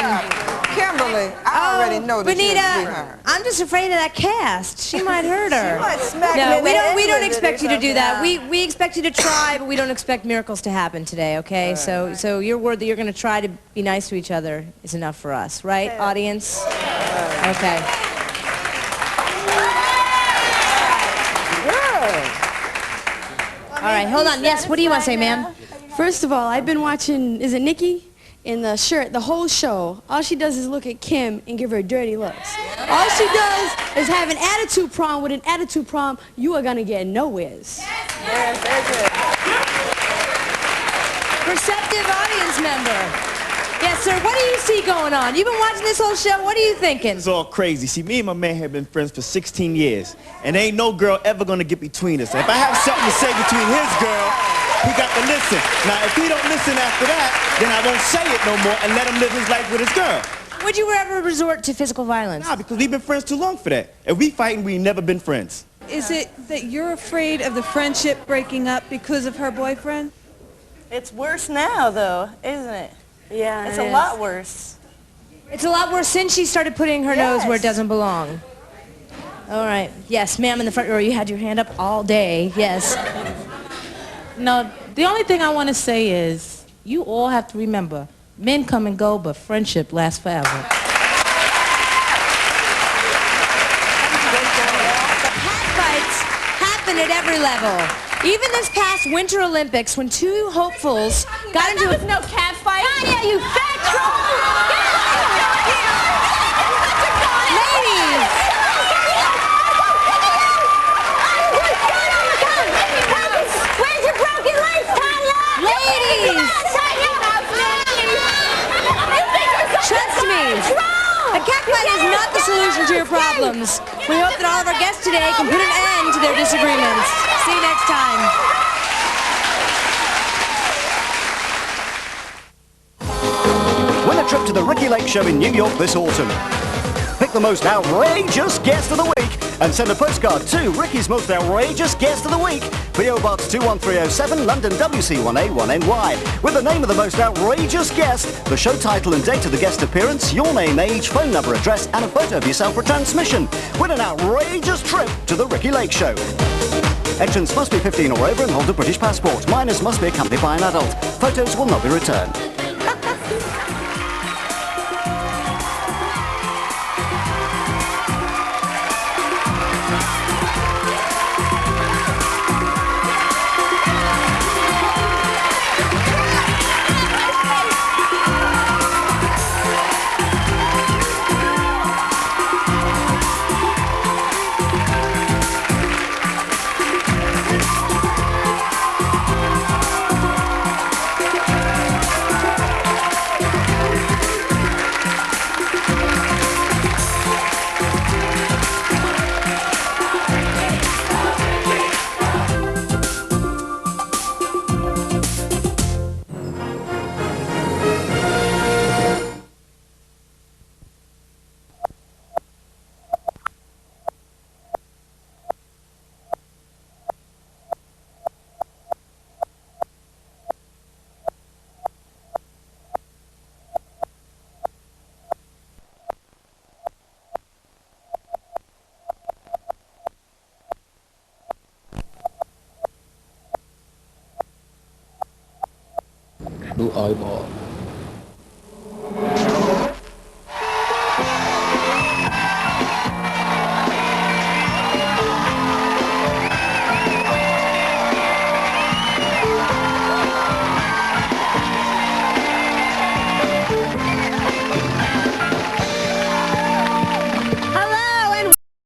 Kimberly, I already know that you're a sweetheart. I'm just afraid of that cast. She might hurt her. She might smack me No, in the head we don't with it expect or you to do that. something. We expect you to try, but we don't expect miracles to happen today, okay? So your word that you're going to try to be nice to each other is enough for us, right, audience? Okay. All right, hold on. Yes, what do you want to say, ma'am? First of all, I've been watching, is it Nikki? In the shirt, the whole show. All she does is look at Kim and give her dirty looks. All she does is have an attitude problem. With an attitude problem, you are going to get nowheres. Yes, very good. Perceptive audience member. Yes, sir. What do you see going on? You've been watching this whole show. What are you thinking? It's all crazy. See, me and my man have been friends for 16 years, and ain't no girl ever gonna get between us. If I have something to say between his girl, he got to listen. Now, if he don't listen after that, then I won't say it no more and let him live his life with his girl. Would you ever resort to physical violence? Nah, because we've been friends too long for that. If we fighting, we never been friends. Is it that you're afraid of the friendship breaking up because of her boyfriend? It's worse now, though, isn't it? Yeah, it's it a is. lot worse. It's a lot worse since she started putting her nose where it doesn't belong. All right. Yes, ma'am in the front row, you had your hand up all day. Yes. No, the only thing I want to say is you all have to remember, men come and go, but friendship lasts forever. Fights happen at every level. Even this past Winter Olympics, when two hopefuls got into There was no cat fight. Tanya, you fat troll! Ladies! Where's your broken legs, Tanya? Ladies! Trust me, a cat fight is not the solution to your problems. We hope that all of our guests today can put an end to their disagreements. See you next time. Win a trip to the Ricky Lake Show in New York this autumn. Pick the most outrageous guest of the week and send a postcard to Ricky's Most Outrageous Guest of the Week, P.O. Box 21307, London WC1A1NY, with the name of the most outrageous guest, the show title and date of the guest appearance, your name, age, phone number, address, and a photo of yourself for transmission. Win an outrageous trip to the Ricky Lake Show. Entrants must be 15 or over and hold a British passport. Minors must be accompanied by an adult. Photos will not be returned. Blue eyeball.